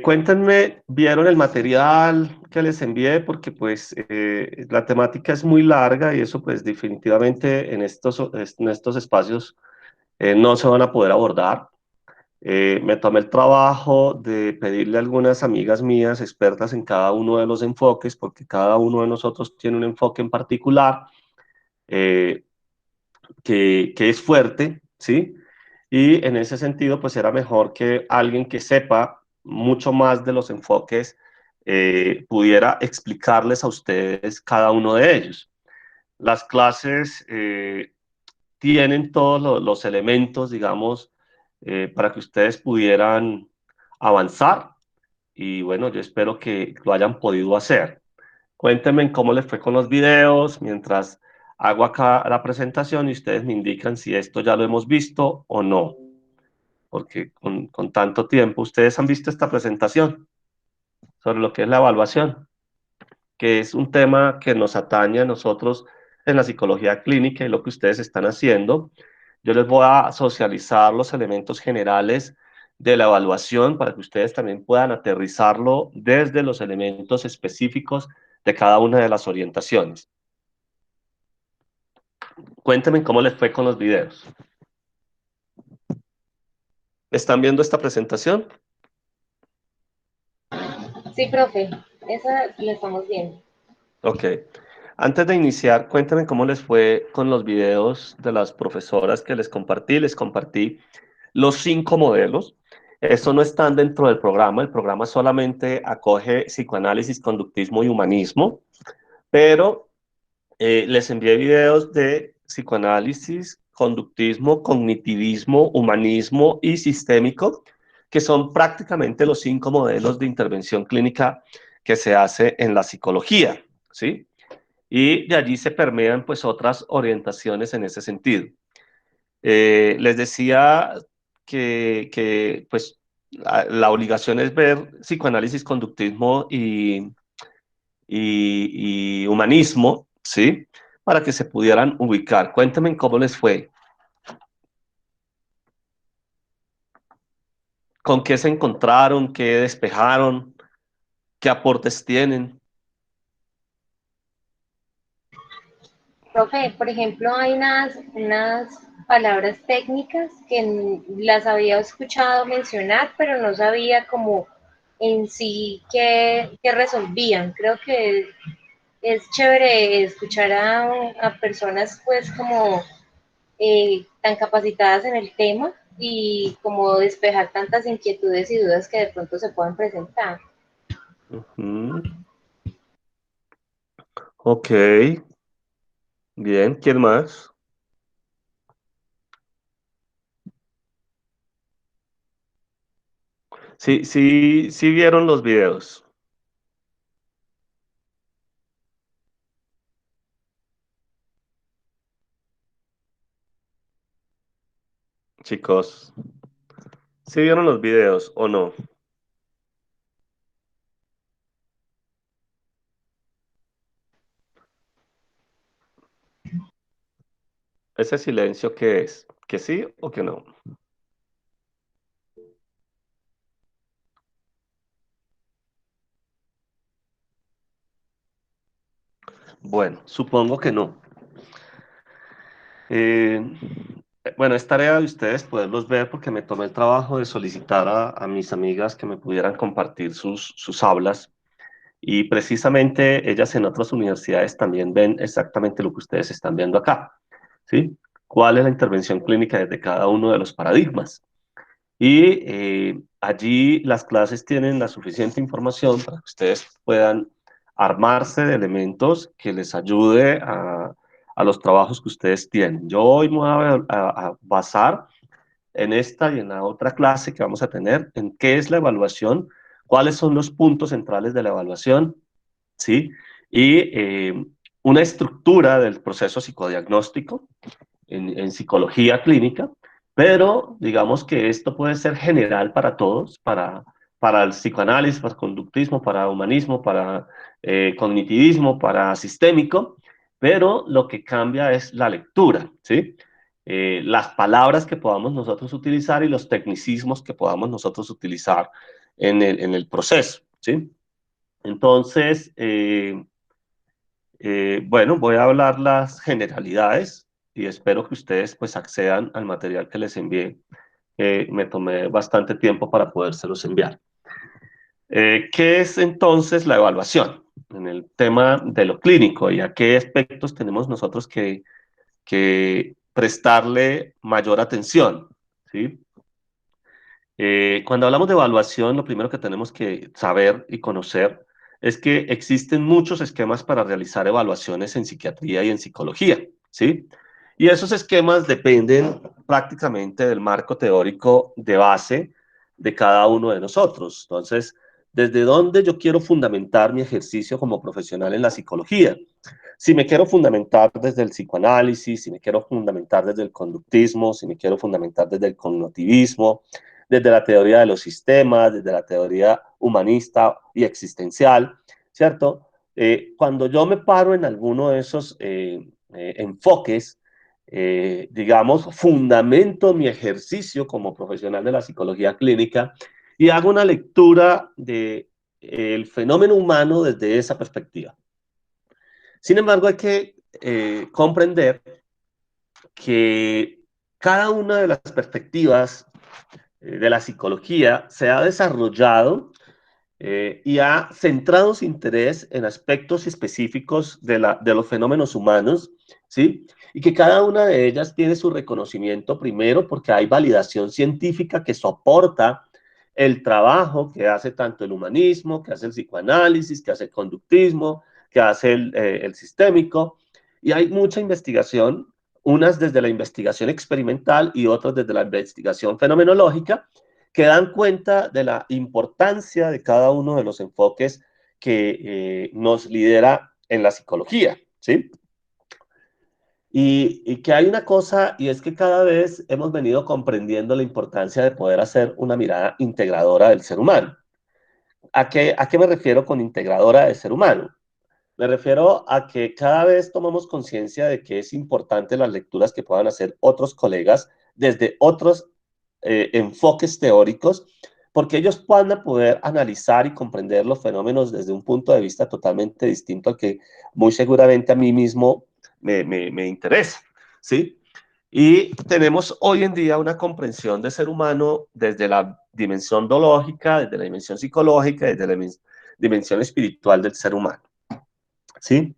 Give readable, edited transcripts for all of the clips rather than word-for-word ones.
Cuéntenme, ¿vieron el material que les envié? Porque pues la temática es muy larga y eso pues definitivamente en estos espacios no se van a poder abordar. Me tomé el trabajo de pedirle a algunas amigas mías expertas en cada uno de los enfoques, porque cada uno de nosotros tiene un enfoque en particular eh, que es fuerte, ¿sí? Y en ese sentido, pues era mejor que alguien que sepa mucho más de los enfoques pudiera explicarles a ustedes cada uno de ellos. Las clases tienen todos los elementos, digamos, para que ustedes pudieran avanzar y bueno, yo espero que lo hayan podido hacer. Cuéntenme cómo les fue con los videos mientras hago acá la presentación y ustedes me indican si esto ya lo hemos visto o no, porque con tanto tiempo ustedes han visto esta presentación sobre lo que es la evaluación, que es un tema que nos atañe a nosotros en la psicología clínica y lo que ustedes están haciendo. Yo les voy a socializar los elementos generales de la evaluación para que ustedes también puedan aterrizarlo desde los elementos específicos de cada una de las orientaciones. Cuéntenme cómo les fue con los videos. ¿Están viendo esta presentación? Sí, profe, esa la estamos viendo. Ok. Antes de iniciar, cuéntenme cómo les fue con los videos de las profesoras que les compartí. Les compartí los 5 modelos. Eso no están dentro del programa. El programa solamente acoge psicoanálisis, conductismo y humanismo, pero les envié videos de psicoanálisis, conductismo, cognitivismo, humanismo y sistémico, que son prácticamente los 5 modelos de intervención clínica que se hace en la psicología, ¿sí? Y de allí se permean pues otras orientaciones en ese sentido. Les decía que pues la obligación es ver psicoanálisis, conductismo y humanismo, ¿sí? Para que se pudieran ubicar. Cuéntenme cómo les fue, con qué se encontraron, qué despejaron, qué aportes tienen. Profe, por ejemplo, hay unas palabras técnicas que las había escuchado mencionar, pero no sabía cómo en sí qué resolvían. Creo que es chévere escuchar a personas pues como tan capacitadas en el tema y como despejar tantas inquietudes y dudas que de pronto se puedan presentar. Ujú. Ok, bien, ¿quién más? Sí, sí, sí vieron los videos, chicos. ¿Sí vieron los videos o no? ¿Ese silencio qué es? ¿Que sí o que no? Bueno, supongo que no. Eh, bueno, es tarea de ustedes poderlos ver porque me tomé el trabajo de solicitar a mis amigas que me pudieran compartir sus aulas y precisamente ellas en otras universidades también ven exactamente lo que ustedes están viendo acá, ¿sí? ¿Cuál es la intervención clínica desde cada uno de los paradigmas? Y allí las clases tienen la suficiente información para que ustedes puedan armarse de elementos que les ayude a los trabajos que ustedes tienen. Yo hoy me voy a basar en esta y en la otra clase que vamos a tener en qué es la evaluación, cuáles son los puntos centrales de la evaluación, ¿sí? Y una estructura del proceso psicodiagnóstico en psicología clínica, pero digamos que esto puede ser general para todos, para el psicoanálisis, para el conductismo, para humanismo, para cognitivismo, para sistémico, pero lo que cambia es la lectura, ¿sí? Las palabras que podamos nosotros utilizar y los tecnicismos que podamos nosotros utilizar en el proceso, ¿sí? Entonces, bueno, voy a hablar las generalidades y espero que ustedes pues accedan al material que les envié. Me tomé bastante tiempo para podérselos enviar. ¿Qué es entonces la evaluación? En el tema de lo clínico y a qué aspectos tenemos nosotros que prestarle mayor atención, ¿sí? Cuando hablamos de evaluación, lo primero que tenemos que saber y conocer es que existen muchos esquemas para realizar evaluaciones en psiquiatría y en psicología, ¿sí? Y esos esquemas dependen prácticamente del marco teórico de base de cada uno de nosotros. Entonces, ¿desde dónde yo quiero fundamentar mi ejercicio como profesional en la psicología? Si me quiero fundamentar desde el psicoanálisis, si me quiero fundamentar desde el conductismo, si me quiero fundamentar desde el cognitivismo, desde la teoría de los sistemas, desde la teoría humanista y existencial, ¿cierto? Cuando yo me paro en alguno de esos enfoques, digamos, fundamento mi ejercicio como profesional de la psicología clínica y hago una lectura de el fenómeno humano desde esa perspectiva. Sin embargo, hay que comprender que cada una de las perspectivas de la psicología se ha desarrollado y ha centrado su interés en aspectos específicos de los fenómenos humanos, ¿sí? Y que cada una de ellas tiene su reconocimiento primero porque hay validación científica que soporta el trabajo que hace tanto el humanismo, que hace el psicoanálisis, que hace el conductismo, que hace el sistémico, y hay mucha investigación, unas desde la investigación experimental y otras desde la investigación fenomenológica, que dan cuenta de la importancia de cada uno de los enfoques que nos lidera en la psicología, ¿sí? Y que hay una cosa, y es que cada vez hemos venido comprendiendo la importancia de poder hacer una mirada integradora del ser humano. A qué me refiero con integradora del ser humano? Me refiero a que cada vez tomamos conciencia de que es importante las lecturas que puedan hacer otros colegas desde otros enfoques teóricos, porque ellos van a poder analizar y comprender los fenómenos desde un punto de vista totalmente distinto al que muy seguramente a mí mismo me interesa, ¿sí? Y tenemos hoy en día una comprensión de ser humano desde la dimensión biológica, desde la dimensión psicológica, desde la dimensión espiritual del ser humano, ¿sí?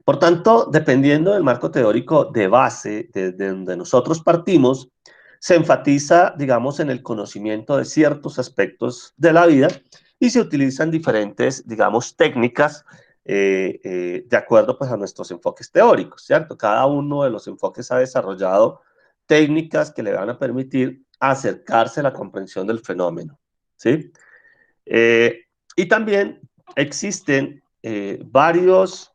Por tanto, dependiendo del marco teórico de base de donde nosotros partimos, se enfatiza, digamos, en el conocimiento de ciertos aspectos de la vida y se utilizan diferentes, digamos, técnicas de acuerdo pues, a nuestros enfoques teóricos, ¿cierto? Cada uno de los enfoques ha desarrollado técnicas que le van a permitir acercarse a la comprensión del fenómeno, ¿sí? Eh, y también existen varios,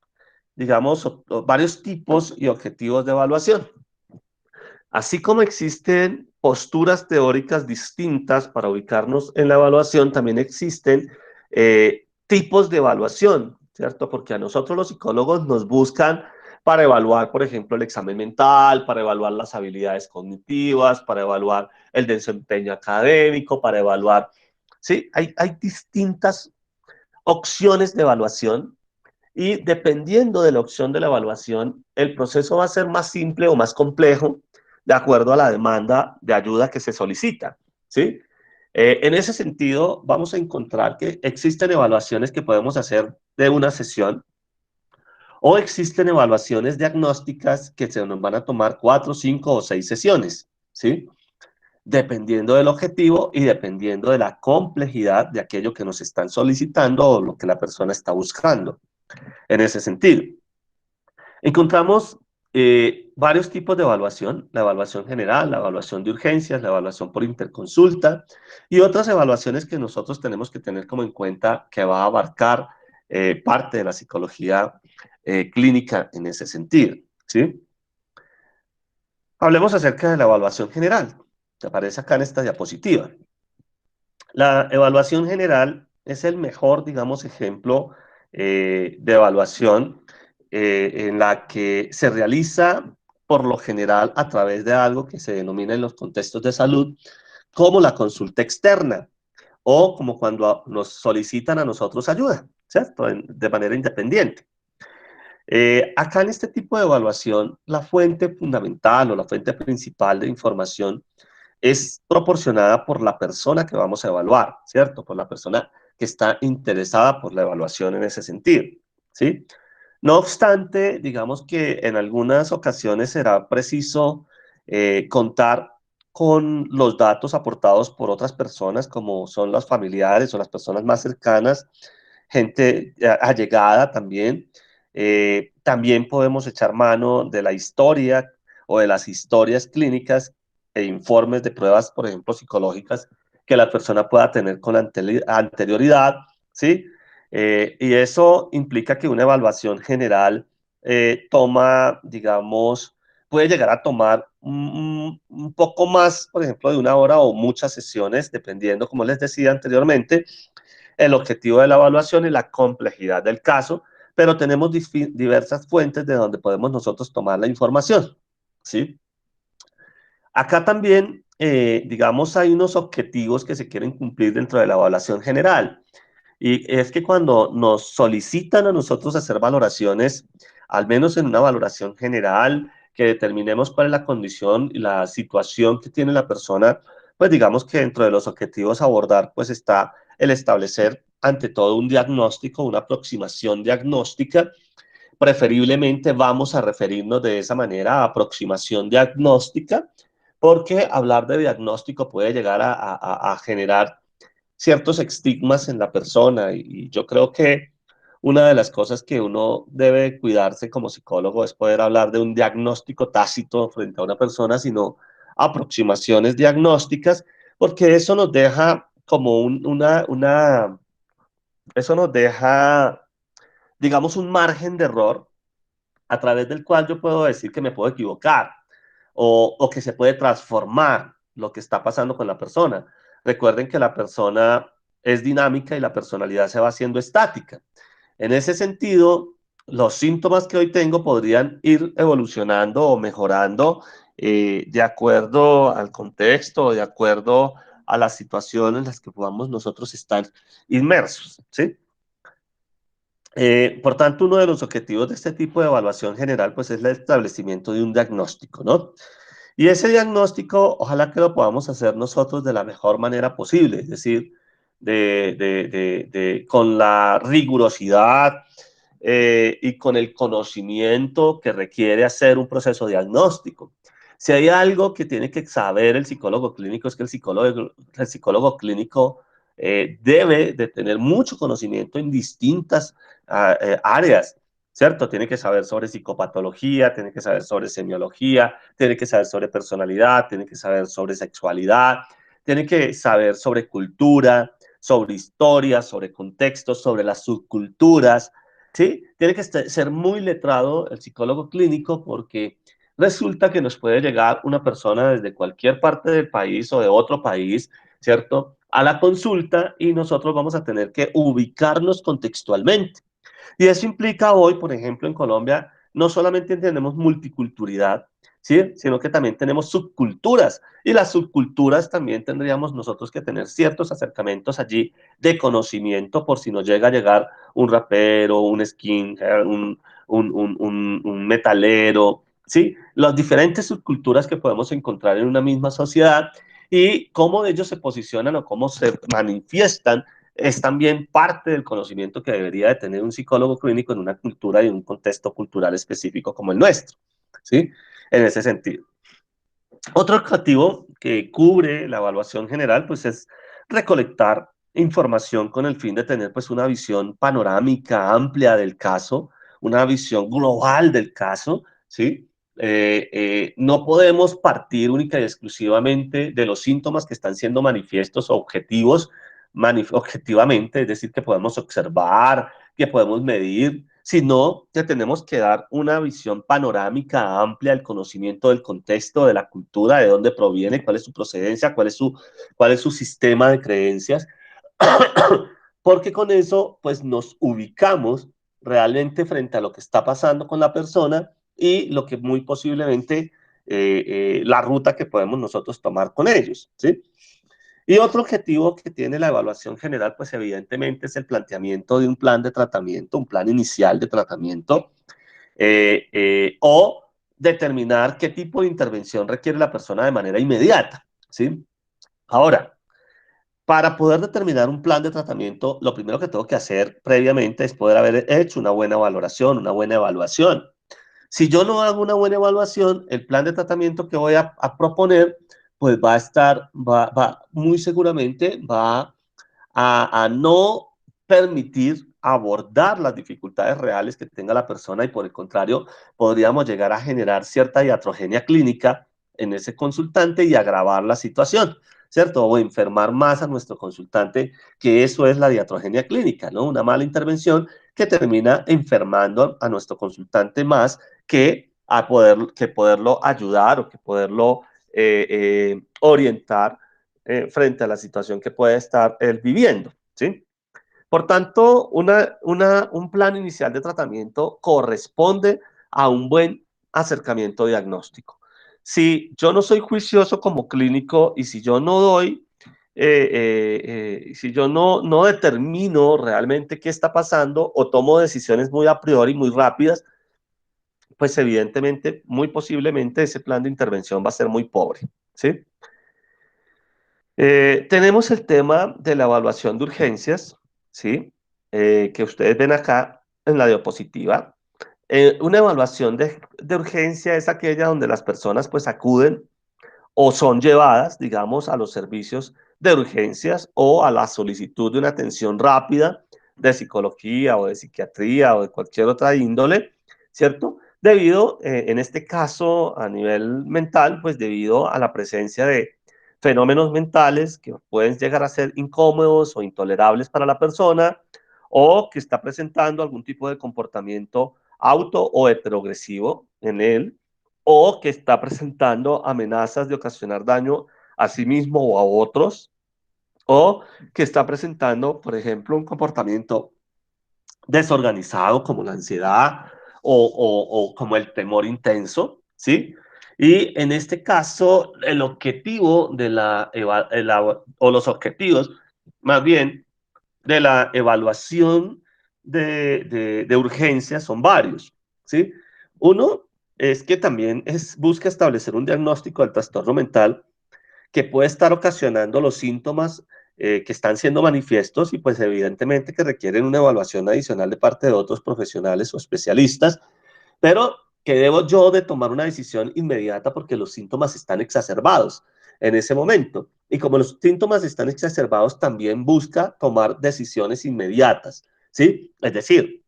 digamos, varios tipos y objetivos de evaluación. Así como existen posturas teóricas distintas para ubicarnos en la evaluación, también existen tipos de evaluación, ¿cierto? Porque a nosotros los psicólogos nos buscan para evaluar, por ejemplo, el examen mental, para evaluar las habilidades cognitivas, para evaluar el desempeño académico, para evaluar, ¿sí? Hay distintas opciones de evaluación y dependiendo de la opción de la evaluación, el proceso va a ser más simple o más complejo de acuerdo a la demanda de ayuda que se solicita, ¿sí? En ese sentido, vamos a encontrar que existen evaluaciones que podemos hacer de una sesión o existen evaluaciones diagnósticas que se nos van a tomar 4, 5 o 6 sesiones, ¿sí? Dependiendo del objetivo y dependiendo de la complejidad de aquello que nos están solicitando o lo que la persona está buscando en ese sentido. Encontramos varios tipos de evaluación, la evaluación general, la evaluación de urgencias, la evaluación por interconsulta y otras evaluaciones que nosotros tenemos que tener como en cuenta que va a abarcar parte de la psicología clínica en ese sentido, ¿sí? Hablemos acerca de la evaluación general, que aparece acá en esta diapositiva. La evaluación general es el mejor, digamos, ejemplo de evaluación en la que se realiza por lo general a través de algo que se denomina en los contextos de salud como la consulta externa o como cuando nos solicitan a nosotros ayuda, ¿cierto? De manera independiente. Acá en este tipo de evaluación, la fuente fundamental o la fuente principal de información es proporcionada por la persona que vamos a evaluar, ¿cierto? Por la persona que está interesada por la evaluación en ese sentido, ¿sí? No obstante, digamos que en algunas ocasiones será preciso contar con los datos aportados por otras personas, como son los familiares o las personas más cercanas, gente allegada también. También podemos echar mano de la historia o de las historias clínicas e informes de pruebas, por ejemplo, psicológicas que la persona pueda tener con anterioridad, ¿sí? Y eso implica que una evaluación general toma, digamos, puede llegar a tomar un poco más, por ejemplo, de una hora o muchas sesiones, dependiendo, como les decía anteriormente, el objetivo de la evaluación y la complejidad del caso, pero tenemos diversas fuentes de donde podemos nosotros tomar la información, ¿sí? Acá también, digamos, hay unos objetivos que se quieren cumplir dentro de la evaluación general. Y es que cuando nos solicitan a nosotros hacer valoraciones, al menos en una valoración general, que determinemos cuál es la condición y la situación que tiene la persona, pues digamos que dentro de los objetivos a abordar, pues está el establecer ante todo un diagnóstico, una aproximación diagnóstica. Preferiblemente vamos a referirnos de esa manera a aproximación diagnóstica, porque hablar de diagnóstico puede llegar a generar ciertos estigmas en la persona y yo creo que una de las cosas que uno debe cuidarse como psicólogo es poder hablar de un diagnóstico tácito frente a una persona, sino aproximaciones diagnósticas, porque eso nos deja como eso nos deja, digamos, un margen de error a través del cual yo puedo decir que me puedo equivocar o que se puede transformar lo que está pasando con la persona. Recuerden que la persona es dinámica y la personalidad se va haciendo estática. En ese sentido, los síntomas que hoy tengo podrían ir evolucionando o mejorando de acuerdo al contexto, de acuerdo a las situaciones en las que podamos nosotros estar inmersos, ¿sí? Por tanto, uno de los objetivos de este tipo de evaluación general, pues es el establecimiento de un diagnóstico, ¿no? Y ese diagnóstico, ojalá que lo podamos hacer nosotros de la mejor manera posible, es decir, con la rigurosidad y con el conocimiento que requiere hacer un proceso diagnóstico. Si hay algo que tiene que saber el psicólogo clínico es que el psicólogo clínico debe de tener mucho conocimiento en distintas áreas, ¿cierto? Tiene que saber sobre psicopatología, tiene que saber sobre semiología, tiene que saber sobre personalidad, tiene que saber sobre sexualidad, tiene que saber sobre cultura, sobre historia, sobre contextos, sobre las subculturas, ¿sí? Tiene que ser muy letrado el psicólogo clínico porque resulta que nos puede llegar una persona desde cualquier parte del país o de otro país, ¿cierto? A la consulta y nosotros vamos a tener que ubicarnos contextualmente. Y eso implica hoy, por ejemplo, en Colombia, no solamente tenemos multiculturalidad, ¿sí? Sino que también tenemos subculturas. Y las subculturas también tendríamos nosotros que tener ciertos acercamientos allí de conocimiento por si nos llega a llegar un rapero, un skinhead, un metalero, ¿sí? Las diferentes subculturas que podemos encontrar en una misma sociedad y cómo ellos se posicionan o cómo se manifiestan es también parte del conocimiento que debería de tener un psicólogo clínico en una cultura y en un contexto cultural específico como el nuestro, ¿sí? En ese sentido. Otro objetivo que cubre la evaluación general, pues es recolectar información con el fin de tener pues una visión panorámica amplia del caso, una visión global del caso, ¿sí? No podemos partir única y exclusivamente de los síntomas que están siendo manifiestos o objetivos objetivamente, es decir, que podemos observar, que podemos medir, sino que tenemos que dar una visión panorámica amplia del conocimiento del contexto, de la cultura, de dónde proviene, cuál es su procedencia, cuál es su sistema de creencias, porque con eso pues nos ubicamos realmente frente a lo que está pasando con la persona y lo que muy posiblemente la ruta que podemos nosotros tomar con ellos, ¿sí? Y otro objetivo que tiene la evaluación general, pues evidentemente es el planteamiento de un plan de tratamiento, un plan inicial de tratamiento, o determinar qué tipo de intervención requiere la persona de manera inmediata, ¿sí? Ahora, para poder determinar un plan de tratamiento, lo primero que tengo que hacer previamente es poder haber hecho una buena valoración, una buena evaluación. Si yo no hago una buena evaluación, el plan de tratamiento que voy a proponer, pues va a estar, muy seguramente va a no permitir abordar las dificultades reales que tenga la persona y por el contrario, podríamos llegar a generar cierta iatrogenia clínica en ese consultante y agravar la situación, ¿cierto? O enfermar más a nuestro consultante, que eso es la iatrogenia clínica, ¿no? Una mala intervención que termina enfermando a nuestro consultante más que poderlo ayudar o que poderlo orientar frente a la situación que puede estar él viviendo, ¿sí? Por tanto, un plan inicial de tratamiento corresponde a un buen acercamiento diagnóstico. Si yo no soy juicioso como clínico y si yo no doy, si yo no determino realmente qué está pasando o tomo decisiones muy a priori, muy rápidas, pues evidentemente, muy posiblemente ese plan de intervención va a ser muy pobre, ¿sí? Tenemos el tema de la evaluación de urgencias, ¿sí? Que ustedes ven acá en la diapositiva. Una evaluación de urgencia es aquella donde las personas pues acuden o son llevadas, digamos, a los servicios de urgencias o a la solicitud de una atención rápida de psicología o de psiquiatría o de cualquier otra índole, ¿cierto? Debido, en este caso, a nivel mental, pues debido a la presencia de fenómenos mentales que pueden llegar a ser incómodos o intolerables para la persona o que está presentando algún tipo de comportamiento auto o heterogresivo en él, o que está presentando amenazas de ocasionar daño a sí mismo o a otros, o que está presentando, por ejemplo, un comportamiento desorganizado como la ansiedad o como el temor intenso, ¿sí? Y en este caso, el objetivo de o los objetivos, más bien, de la evaluación de urgencia son varios, ¿sí? Uno es que también busca establecer un diagnóstico del trastorno mental que puede estar ocasionando los síntomas que están siendo manifiestos y pues evidentemente que requieren una evaluación adicional de parte de otros profesionales o especialistas, pero que debo yo de tomar una decisión inmediata porque los síntomas están exacerbados en ese momento. Y como los síntomas están exacerbados, también busca tomar decisiones inmediatas, ¿sí? Es decir,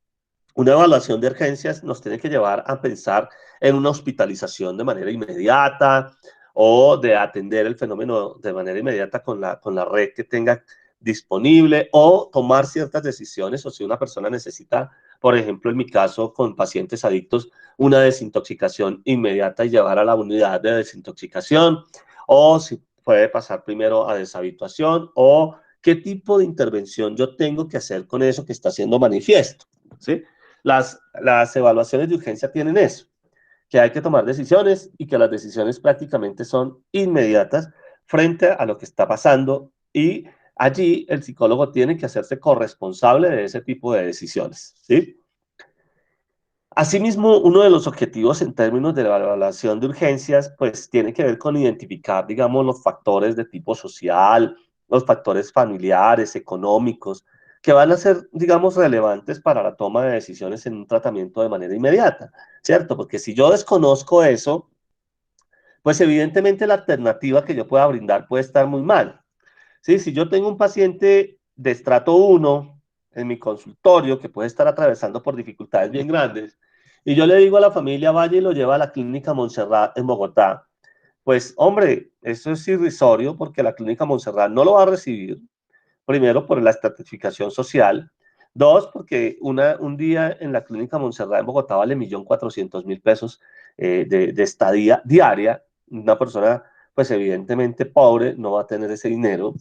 una evaluación de urgencias nos tiene que llevar a pensar en una hospitalización de manera inmediata o de atender el fenómeno de manera inmediata con la red que tenga disponible o tomar ciertas decisiones o si una persona necesita, por ejemplo, en mi caso con pacientes adictos, una desintoxicación inmediata y llevar a la unidad de desintoxicación o si puede pasar primero a deshabituación o qué tipo de intervención yo tengo que hacer con eso que está siendo manifiesto, ¿sí? Las evaluaciones de urgencia tienen eso, que hay que tomar decisiones y que las decisiones prácticamente son inmediatas frente a lo que está pasando y allí el psicólogo tiene que hacerse corresponsable de ese tipo de decisiones, ¿sí? Asimismo, uno de los objetivos en términos de la evaluación de urgencias, pues tiene que ver con identificar, digamos, los factores de tipo social, los factores familiares, económicos, que van a ser, digamos, relevantes para la toma de decisiones en un tratamiento de manera inmediata, ¿cierto? Porque si yo desconozco eso, pues evidentemente la alternativa que yo pueda brindar puede estar muy mal. ¿Sí? Si yo tengo un paciente de estrato 1 en mi consultorio que puede estar atravesando por dificultades bien grandes, y yo le digo a la familia, vaya y lo lleva a la clínica Montserrat en Bogotá, pues hombre, eso es irrisorio porque la clínica Montserrat no lo va a recibir, primero por la estratificación social, dos, porque un día en la clínica Montserrat en Bogotá vale 1.400.000 pesos de estadía diaria, una persona pues evidentemente pobre no va a tener ese dinero,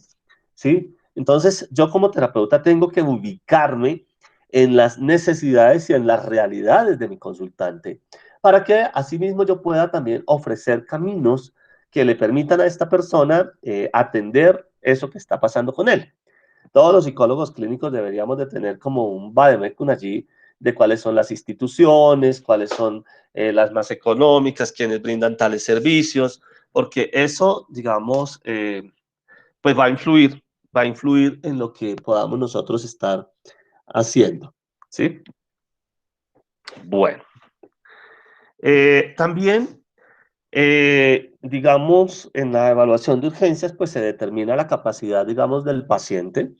¿sí? Entonces, yo como terapeuta tengo que ubicarme en las necesidades y en las realidades de mi consultante, para que asimismo yo pueda también ofrecer caminos que le permitan a esta persona atender eso que está pasando con él. Todos los psicólogos clínicos deberíamos de tener como un vademecum allí de cuáles son las instituciones, cuáles son las más económicas, quienes brindan tales servicios, porque eso, digamos, pues va a influir en lo que podamos nosotros estar haciendo, ¿sí? Bueno, también, digamos, en la evaluación de urgencias, pues se determina la capacidad, digamos, del paciente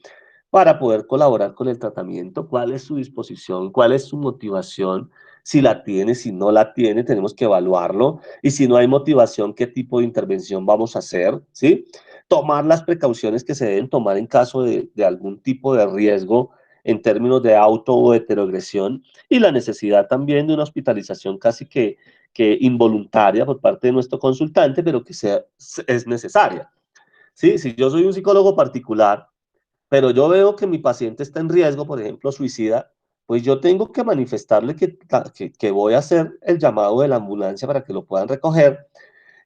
para poder colaborar con el tratamiento, cuál es su disposición, cuál es su motivación, si la tiene, si no la tiene, tenemos que evaluarlo, y si no hay motivación, qué tipo de intervención vamos a hacer, ¿sí? Tomar las precauciones que se deben tomar en caso de algún tipo de riesgo en términos de auto o heteroagresión, y la necesidad también de una hospitalización casi que involuntaria por parte de nuestro consultante, pero que es necesaria. ¿Sí? Si yo soy un psicólogo particular, pero yo veo que mi paciente está en riesgo, por ejemplo, suicida, pues yo tengo que manifestarle que voy a hacer el llamado de la ambulancia para que lo puedan recoger.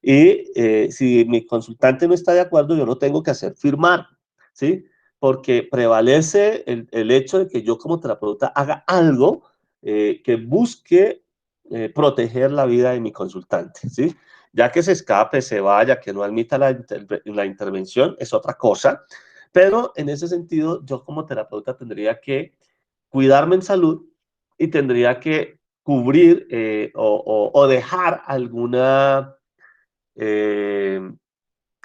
Y si mi consultante no está de acuerdo, yo lo tengo que hacer firmar, ¿sí? Porque prevalece el hecho de que yo como terapeuta haga algo que busque proteger la vida de mi consultante, ¿sí? Ya que se escape, se vaya, que no admita la intervención, es otra cosa. Pero en ese sentido, yo como terapeuta tendría que cuidarme en salud y tendría que cubrir o dejar eh,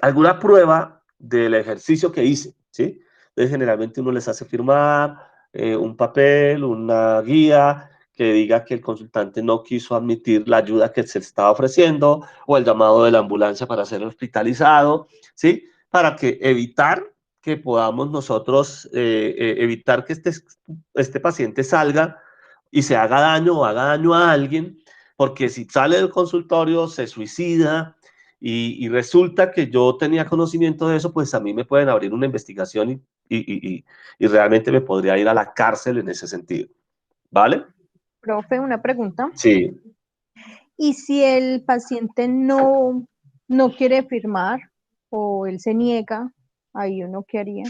alguna prueba del ejercicio que hice, ¿sí? Entonces, generalmente uno les hace firmar un papel, una guía que diga que el consultante no quiso admitir la ayuda que se le estaba ofreciendo o el llamado de la ambulancia para ser hospitalizado, ¿sí? Para que evitar que podamos nosotros evitar que este paciente salga y se haga daño o haga daño a alguien, porque si sale del consultorio, se suicida, y resulta que yo tenía conocimiento de eso, pues a mí me pueden abrir una investigación y realmente me podría ir a la cárcel en ese sentido. ¿Vale? Profe, una pregunta. Sí. ¿Y si el paciente no quiere firmar o él se niega, ahí uno qué haría?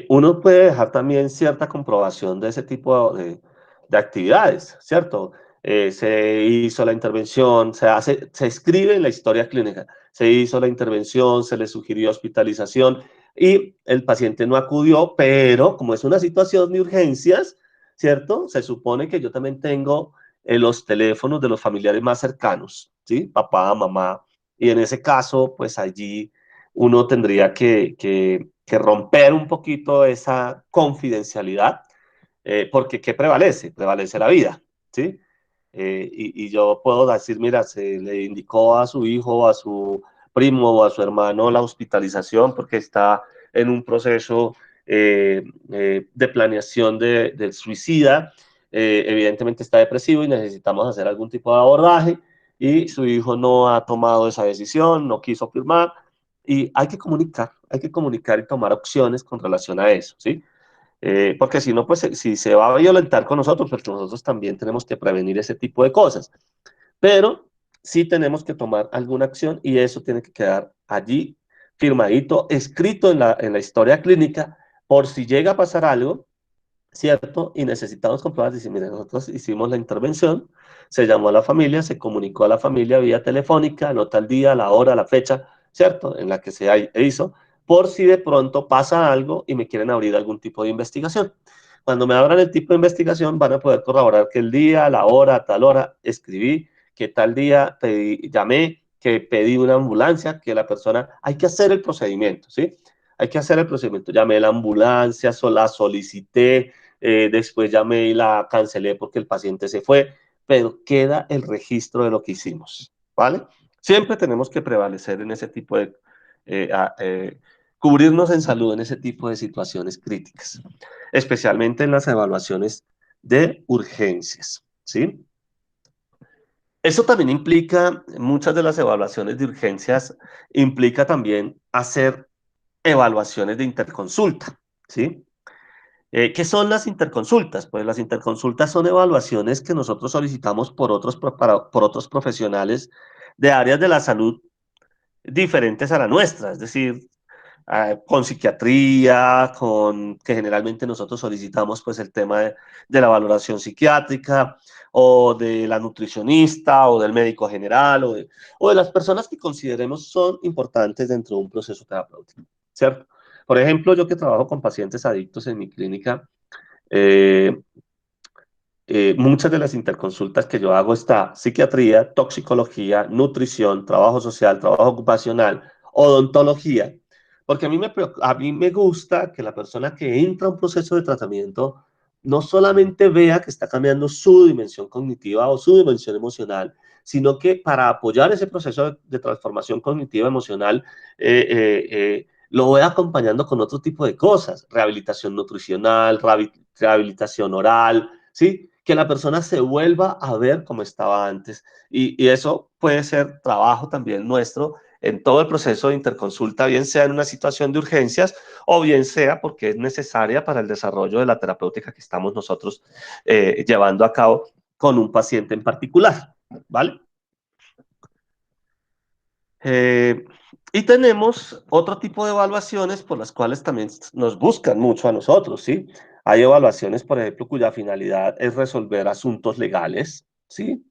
Uno puede dejar también cierta comprobación de ese tipo de actividades, ¿cierto? Se hizo la intervención, se escribe en la historia clínica, se hizo la intervención, se le sugirió hospitalización y el paciente no acudió, pero como es una situación de urgencias, ¿cierto? Se supone que yo también tengo los teléfonos de los familiares más cercanos, ¿sí? Papá, mamá, y en ese caso, pues allí uno tendría que romper un poquito esa confidencialidad, porque ¿qué prevalece? Prevalece la vida, ¿sí? Y yo puedo decir, mira, se le indicó a su hijo, a su primo o a su hermano la hospitalización porque está en un proceso de planeación del suicida, evidentemente está depresivo y necesitamos hacer algún tipo de abordaje y su hijo no ha tomado esa decisión, no quiso firmar y hay que comunicar y tomar opciones con relación a eso, ¿sí? Porque si no, pues si se va a violentar con nosotros, pues nosotros también tenemos que prevenir ese tipo de cosas. Pero sí tenemos que tomar alguna acción y eso tiene que quedar allí firmadito, escrito en la historia clínica, por si llega a pasar algo, ¿cierto? Y necesitamos comprobar, decir, mire, nosotros hicimos la intervención, se llamó a la familia, se comunicó a la familia vía telefónica, anota el día, la hora, la fecha, ¿cierto? En la que se hizo, por si de pronto pasa algo y me quieren abrir algún tipo de investigación. Cuando me abran el tipo de investigación, van a poder corroborar que el día, la hora, tal hora, escribí, que tal día llamé, que pedí una ambulancia, que la persona, hay que hacer el procedimiento, ¿sí? Hay que hacer el procedimiento. Llamé a la ambulancia, la solicité, después llamé y la cancelé porque el paciente se fue, pero queda el registro de lo que hicimos, ¿vale? Siempre tenemos que prevalecer en ese tipo de, eh, a, eh, cubrirnos en salud en ese tipo de situaciones críticas, especialmente en las evaluaciones de urgencias, ¿sí? Eso también implica, muchas de las evaluaciones de urgencias, implica también hacer evaluaciones de interconsulta, ¿sí? ¿Qué son las interconsultas? Pues las interconsultas son evaluaciones que nosotros solicitamos por otros profesionales de áreas de la salud diferentes a la nuestra. Es decir, con psiquiatría, que generalmente nosotros solicitamos pues el tema de la valoración psiquiátrica, o de la nutricionista, o del médico general, o de las personas que consideremos son importantes dentro de un proceso terapéutico, ¿cierto? Por ejemplo, yo que trabajo con pacientes adictos en mi clínica, eh, muchas de las interconsultas que yo hago está psiquiatría, toxicología, nutrición, trabajo social, trabajo ocupacional, odontología, porque a mí me gusta que la persona que entra a un proceso de tratamiento no solamente vea que está cambiando su dimensión cognitiva o su dimensión emocional, sino que para apoyar ese proceso de transformación cognitiva emocional, lo vea acompañando con otro tipo de cosas, rehabilitación nutricional, rehabilitación oral, ¿sí? Que la persona se vuelva a ver como estaba antes. Y eso puede ser trabajo también nuestro en todo el proceso de interconsulta, bien sea en una situación de urgencias o bien sea porque es necesaria para el desarrollo de la terapéutica que estamos nosotros llevando a cabo con un paciente en particular, ¿vale? Eh, y tenemos otro tipo de evaluaciones por las cuales también nos buscan mucho a nosotros, ¿sí? Hay evaluaciones, por ejemplo, cuya finalidad es resolver asuntos legales, ¿sí?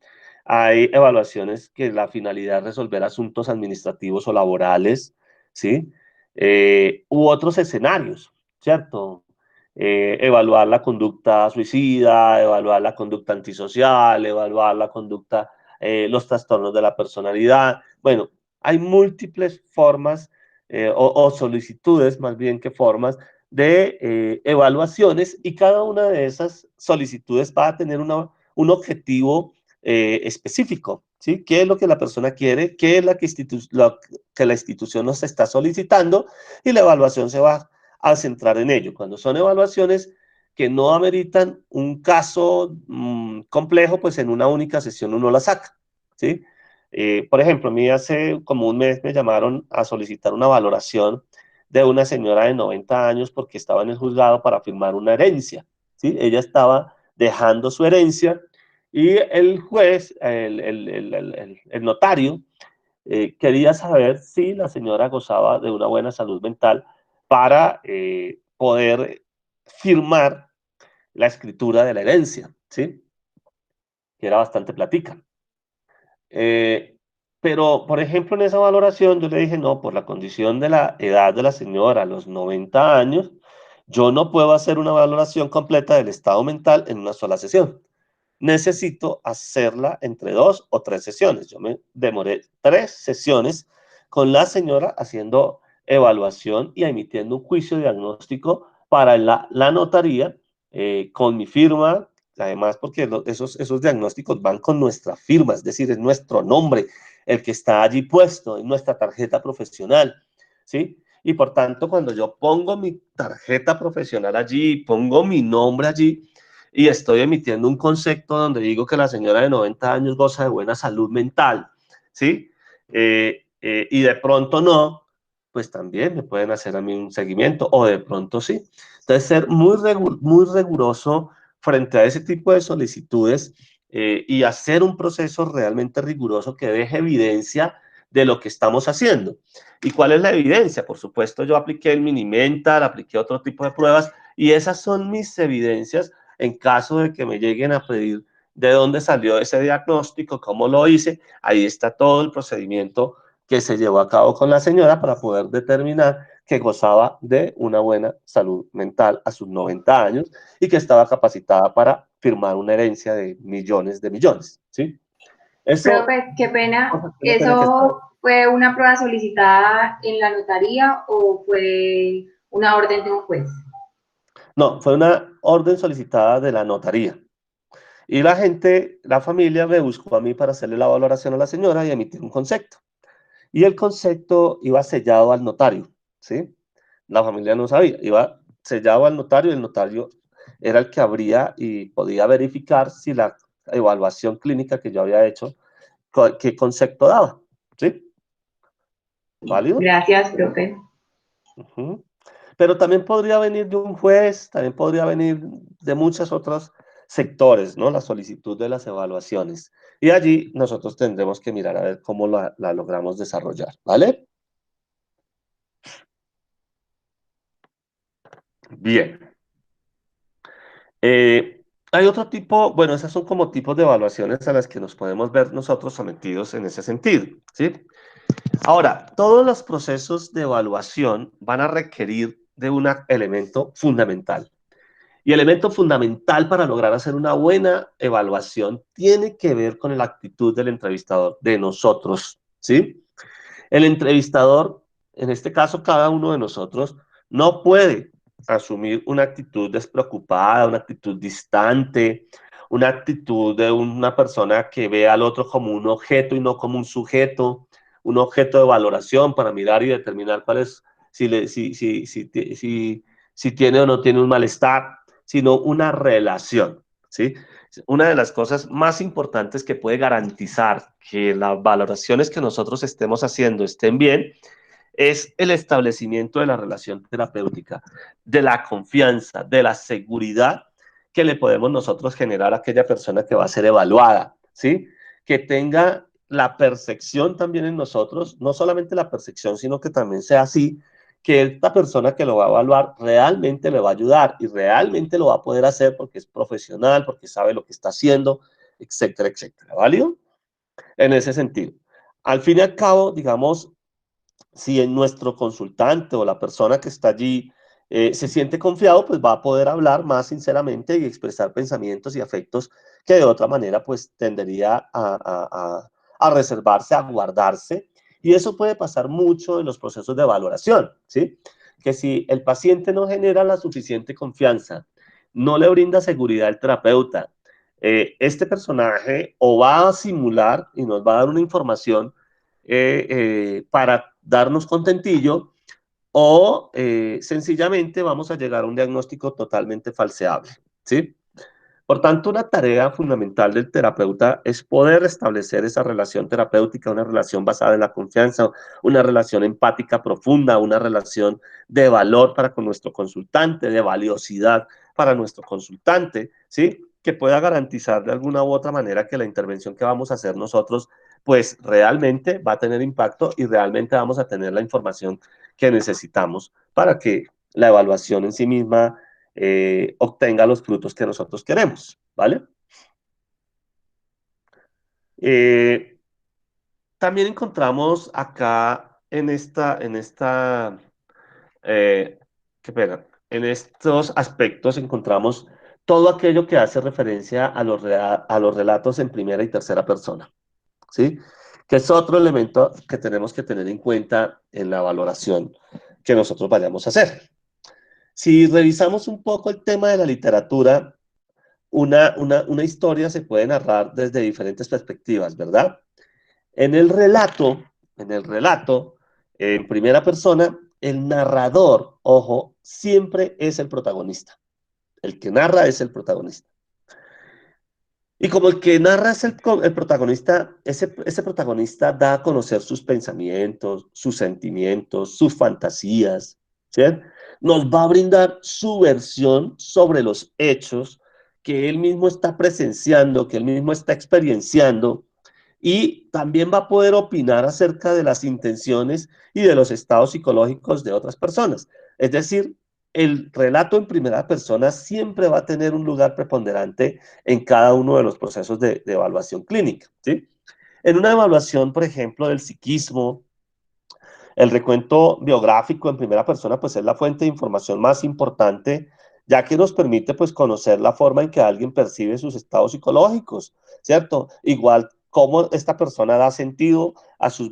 Hay evaluaciones que la finalidad es resolver asuntos administrativos o laborales, ¿sí? U otros escenarios, ¿cierto? Evaluar la conducta suicida, evaluar la conducta antisocial, evaluar la conducta, los trastornos de la personalidad. Bueno, hay múltiples formas o solicitudes, más bien que formas, de evaluaciones, y cada una de esas solicitudes va a tener un objetivo específico, ¿sí? ¿Qué es lo que la persona quiere? ¿Qué es lo que la institución nos está solicitando? Y la evaluación se va a centrar en ello. Cuando son evaluaciones que no ameritan un caso complejo, pues en una única sesión uno la saca, ¿sí? Por ejemplo, a mí hace como un mes me llamaron a solicitar una valoración de una señora de 90 años porque estaba en el juzgado para firmar una herencia, ¿sí? Ella estaba dejando su herencia y el juez, el notario, quería saber si la señora gozaba de una buena salud mental para poder firmar la escritura de la herencia, ¿sí? Que era bastante platica. Eh, pero, por ejemplo, en esa valoración yo le dije, no, por la condición de la edad de la señora, los 90 años, yo no puedo hacer una valoración completa del estado mental en una sola sesión. Necesito hacerla entre 2 o 3 sesiones. Yo me demoré 3 sesiones con la señora haciendo evaluación y emitiendo un juicio diagnóstico para la notaría, con mi firma, además porque esos diagnósticos van con nuestra firma, es decir, es nuestro nombre el que está allí puesto, en nuestra tarjeta profesional, ¿sí? Y por tanto, cuando yo pongo mi tarjeta profesional allí, pongo mi nombre allí, y estoy emitiendo un concepto donde digo que la señora de 90 años goza de buena salud mental, ¿sí? Y de pronto no, pues también me pueden hacer a mí un seguimiento, o de pronto sí. Entonces, ser muy riguroso frente a ese tipo de solicitudes, y hacer un proceso realmente riguroso que deje evidencia de lo que estamos haciendo. ¿Y cuál es la evidencia? Por supuesto, yo apliqué el Minimental, apliqué otro tipo de pruebas, y esas son mis evidencias en caso de que me lleguen a pedir de dónde salió ese diagnóstico, cómo lo hice. Ahí está todo el procedimiento que se llevó a cabo con la señora para poder determinar que gozaba de una buena salud mental a sus 90 años y que estaba capacitada para firmar una herencia de millones, ¿sí? Eso, Profe, qué pena. cosas que uno tiene que saber. ¿Eso fue una prueba solicitada en la notaría o fue una orden de un juez? No, fue una orden solicitada de la notaría. Y la gente, la familia me buscó a mí para hacerle la valoración a la señora y emitir un concepto. Y el concepto iba sellado al notario, ¿sí? La familia no sabía, iba sellado al notario, y el notario era el que abría y podía verificar si la evaluación clínica que yo había hecho, qué concepto daba, ¿sí? ¿Válido? Gracias, profe. Uh-huh. Pero también podría venir de un juez, también podría venir de muchos otros sectores, ¿no? La solicitud de las evaluaciones. Y allí nosotros tendremos que mirar a ver cómo la logramos desarrollar, ¿vale? Bien. Hay otro tipo, bueno, esas son como tipos de evaluaciones a las que nos podemos ver nosotros sometidos en ese sentido, ¿sí? Ahora, todos los procesos de evaluación van a requerir de un elemento fundamental. Y elemento fundamental para lograr hacer una buena evaluación tiene que ver con la actitud del entrevistador, de nosotros, ¿sí? El entrevistador, en este caso cada uno de nosotros, no puede asumir una actitud despreocupada, una actitud distante, una actitud de una persona que ve al otro como un objeto y no como un objeto de valoración para mirar y determinar cuál es, si tiene o no tiene un malestar, sino una relación, ¿sí? Una de las cosas más importantes que puede garantizar que las valoraciones que nosotros estemos haciendo estén bien es el establecimiento de la relación terapéutica, de la confianza, de la seguridad que le podemos nosotros generar a aquella persona que va a ser evaluada, ¿sí? Que tenga la percepción también en nosotros, no solamente la percepción, sino que también sea así, que esta persona que lo va a evaluar realmente le va a ayudar y realmente lo va a poder hacer porque es profesional, porque sabe lo que está haciendo, etcétera, etcétera. ¿Válido? En ese sentido. Al fin y al cabo, digamos, si en nuestro consultante o la persona que está allí se siente confiado, pues va a poder hablar más sinceramente y expresar pensamientos y afectos que de otra manera pues tendería a reservarse, a guardarse. Y eso puede pasar mucho en los procesos de valoración, ¿sí? Que si el paciente no genera la suficiente confianza, no le brinda seguridad al terapeuta, este personaje o va a simular y nos va a dar una información para darnos contentillo o sencillamente vamos a llegar a un diagnóstico totalmente falseable, ¿sí? Por tanto, una tarea fundamental del terapeuta es poder establecer esa relación terapéutica, una relación basada en la confianza, una relación empática profunda, una relación de valor para con nuestro consultante, de valiosidad para nuestro consultante, ¿sí? Que pueda garantizar de alguna u otra manera que la intervención que vamos a hacer nosotros, pues realmente va a tener impacto y realmente vamos a tener la información que necesitamos para que la evaluación en sí misma obtenga los frutos que nosotros queremos, ¿vale? Eh, También encontramos acá eh, qué pena, en estos aspectos encontramos todo aquello que hace referencia a los relatos en primera y tercera persona, ¿sí? Que es otro elemento que tenemos que tener en cuenta en la valoración que nosotros vayamos a hacer. Si revisamos un poco el tema de la literatura, una historia se puede narrar desde diferentes perspectivas, ¿verdad? En el relato, en el relato, en primera persona, el narrador, ojo, siempre es el protagonista. El que narra es el protagonista. Y como el que narra es el protagonista, ese protagonista da a conocer sus pensamientos, sus sentimientos, sus fantasías, ¿sí? Nos va a brindar su versión sobre los hechos que él mismo está presenciando, que él mismo está experienciando, y también va a poder opinar acerca de las intenciones y de los estados psicológicos de otras personas. Es decir, el relato en primera persona siempre va a tener un lugar preponderante en cada uno de los procesos de evaluación clínica, ¿sí? En una evaluación, por ejemplo, del psiquismo, el recuento biográfico en primera persona, pues es la fuente de información más importante, ya que nos permite, pues, conocer la forma en que alguien percibe sus estados psicológicos, ¿cierto? Igual cómo esta persona da sentido a sus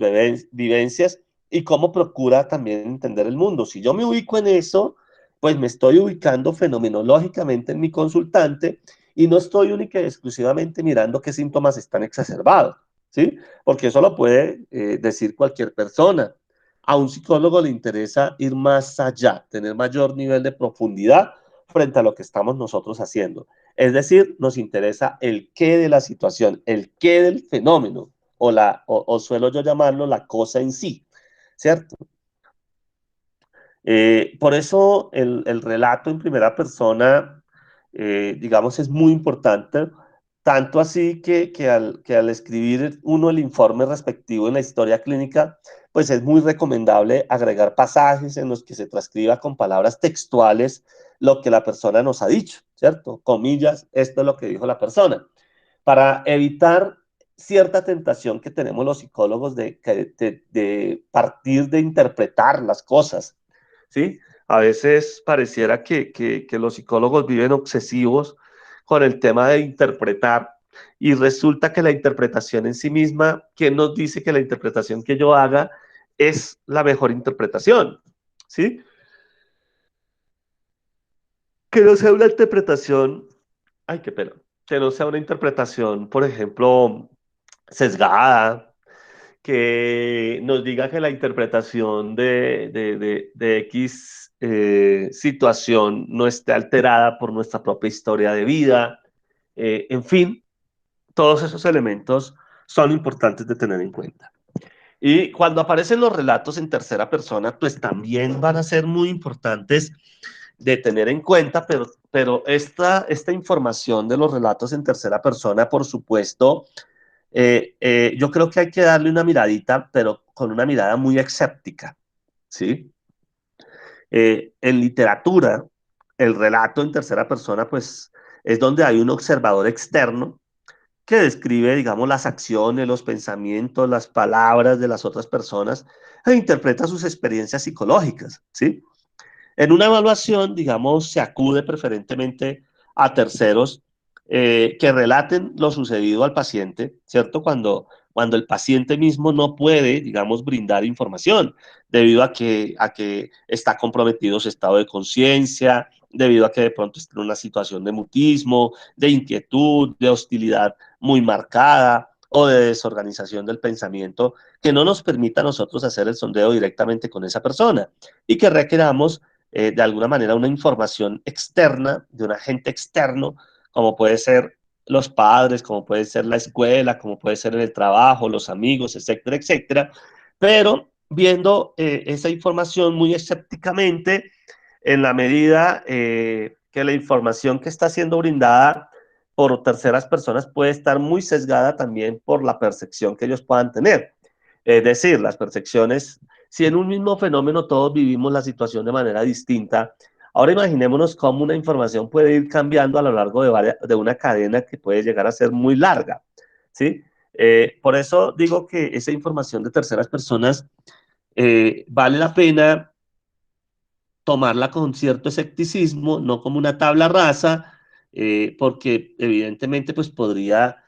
vivencias y cómo procura también entender el mundo. Si yo me ubico en eso, pues me estoy ubicando fenomenológicamente en mi consultante y no estoy única y exclusivamente mirando qué síntomas están exacerbados, ¿sí? Porque eso lo puede decir cualquier persona. A un psicólogo le interesa ir más allá, tener mayor nivel de profundidad frente a lo que estamos nosotros haciendo. Es decir, nos interesa el qué de la situación, el qué del fenómeno, o suelo yo llamarlo la cosa en sí, ¿cierto? Por eso el relato en primera persona, digamos, es muy importante Tanto así que al escribir uno el informe respectivo en la historia clínica, pues es muy recomendable agregar pasajes en los que se transcriba con palabras textuales lo que la persona nos ha dicho, ¿cierto? Comillas, esto es lo que dijo la persona, para evitar cierta tentación que tenemos los psicólogos de partir de interpretar las cosas, ¿sí? A veces pareciera que los psicólogos viven obsesivos con el tema de interpretar y resulta que la interpretación en sí misma, ¿quién nos dice que la interpretación que yo haga es la mejor interpretación? ¿Sí? Que no sea una interpretación, ay, qué pena, que no sea una interpretación, por ejemplo, sesgada, que nos diga que la interpretación de X situación no esté alterada por nuestra propia historia de vida. En fin, todos esos elementos son importantes de tener en cuenta. Y cuando aparecen los relatos en tercera persona, pues también van a ser muy importantes de tener en cuenta, pero esta información de los relatos en tercera persona, por supuesto, yo creo que hay que darle una miradita, pero con una mirada muy escéptica, ¿sí? En literatura, el relato en tercera persona, pues, es donde hay un observador externo que describe, digamos, las acciones, los pensamientos, las palabras de las otras personas e interpreta sus experiencias psicológicas, ¿sí? En una evaluación, digamos, se acude preferentemente a terceros que relaten lo sucedido al paciente, ¿cierto? Cuando el paciente mismo no puede, digamos, brindar información debido a que está comprometido su estado de conciencia, debido a que de pronto está en una situación de mutismo, de inquietud, de hostilidad muy marcada o de desorganización del pensamiento que no nos permita a nosotros hacer el sondeo directamente con esa persona y que requeramos de alguna manera una información externa, de un agente externo, como puede ser los padres, como puede ser la escuela, como puede ser el trabajo, los amigos, etcétera, etcétera, pero viendo esa información muy escépticamente en la medida que la información que está siendo brindada por terceras personas puede estar muy sesgada también por la percepción que ellos puedan tener. Es decir, las percepciones, si en un mismo fenómeno todos vivimos la situación de manera distinta, ahora imaginémonos cómo una información puede ir cambiando a lo largo de una cadena que puede llegar a ser muy larga, ¿sí? Por eso digo que esa información de terceras personas vale la pena tomarla con cierto escepticismo, no como una tabla rasa, porque evidentemente pues podría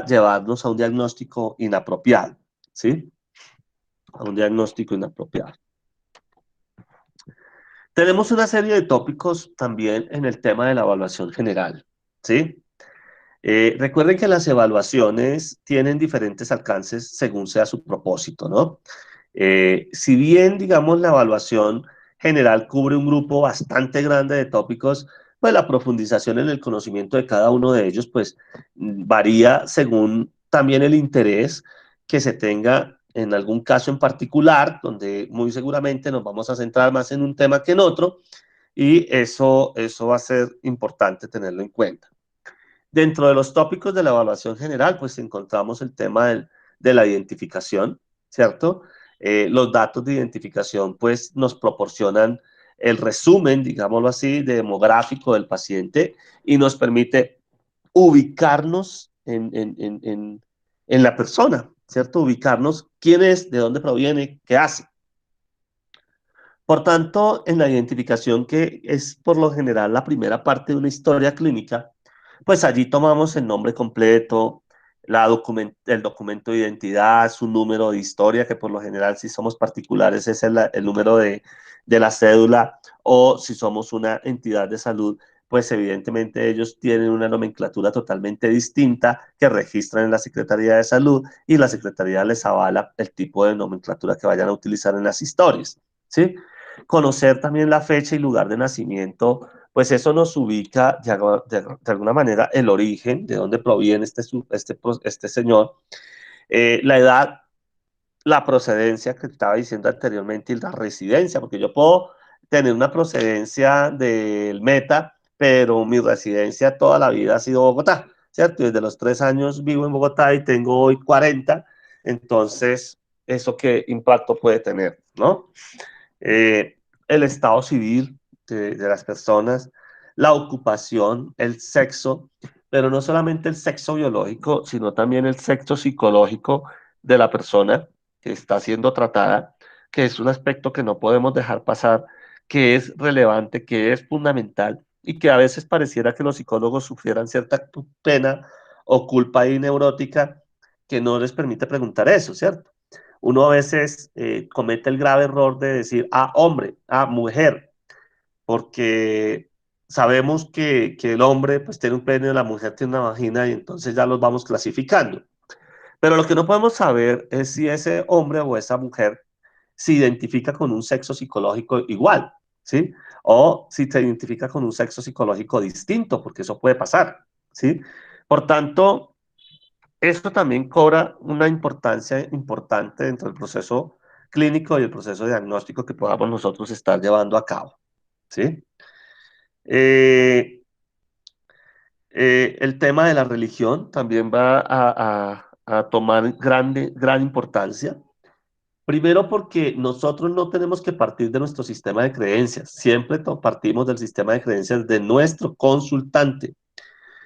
llevarnos a un diagnóstico inapropiado, ¿sí? A un diagnóstico inapropiado. Tenemos una serie de tópicos también en el tema de la evaluación general, ¿sí? Recuerden que las evaluaciones tienen diferentes alcances según sea su propósito, ¿no? Si bien, digamos, la evaluación general cubre un grupo bastante grande de tópicos, pues la profundización en el conocimiento de cada uno de ellos, pues varía según también el interés que se tenga en algún caso en particular, donde muy seguramente nos vamos a centrar más en un tema que en otro, y eso va a ser importante tenerlo en cuenta. Dentro de los tópicos de la evaluación general, pues encontramos el tema de la identificación, ¿cierto? Los datos de identificación, pues nos proporcionan el resumen, digámoslo así, demográfico del paciente y nos permite ubicarnos en la persona, ¿cierto? Ubicarnos quién es, de dónde proviene, qué hace. Por tanto, en la identificación, que es por lo general la primera parte de una historia clínica, pues allí tomamos el nombre completo, el documento de identidad, su número de historia, que por lo general si somos particulares es el número de la cédula, o si somos una entidad de salud, pues evidentemente ellos tienen una nomenclatura totalmente distinta que registran en la Secretaría de Salud y la Secretaría les avala el tipo de nomenclatura que vayan a utilizar en las historias, ¿sí? Conocer también la fecha y lugar de nacimiento, pues eso nos ubica de alguna manera el origen, de dónde proviene este señor, la edad, la procedencia que estaba diciendo anteriormente y la residencia, porque yo puedo tener una procedencia del Meta, pero mi residencia toda la vida ha sido Bogotá, ¿cierto? Desde los 3 años vivo en Bogotá y tengo hoy 40, entonces, ¿eso qué impacto puede tener, no? El estado civil de las personas, la ocupación, el sexo, pero no solamente el sexo biológico, sino también el sexo psicológico de la persona que está siendo tratada, que es un aspecto que no podemos dejar pasar, que es relevante, que es fundamental y que a veces pareciera que los psicólogos sufrieran cierta pena o culpa ahí neurótica que no les permite preguntar eso, ¿cierto? Uno a veces comete el grave error de decir, ah, hombre, ah, mujer, porque sabemos que el hombre pues tiene un pene y la mujer tiene una vagina y entonces ya los vamos clasificando. Pero lo que no podemos saber es si ese hombre o esa mujer se identifica con un sexo psicológico igual, ¿sí? O si se identifica con un sexo psicológico distinto, porque eso puede pasar, ¿sí? Por tanto, esto también cobra una importancia importante dentro del proceso clínico y el proceso diagnóstico que podamos nosotros estar llevando a cabo, ¿sí? Eh, el tema de la religión también va a tomar gran importancia. Primero porque nosotros no tenemos que partir de nuestro sistema de creencias, siempre partimos del sistema de creencias de nuestro consultante.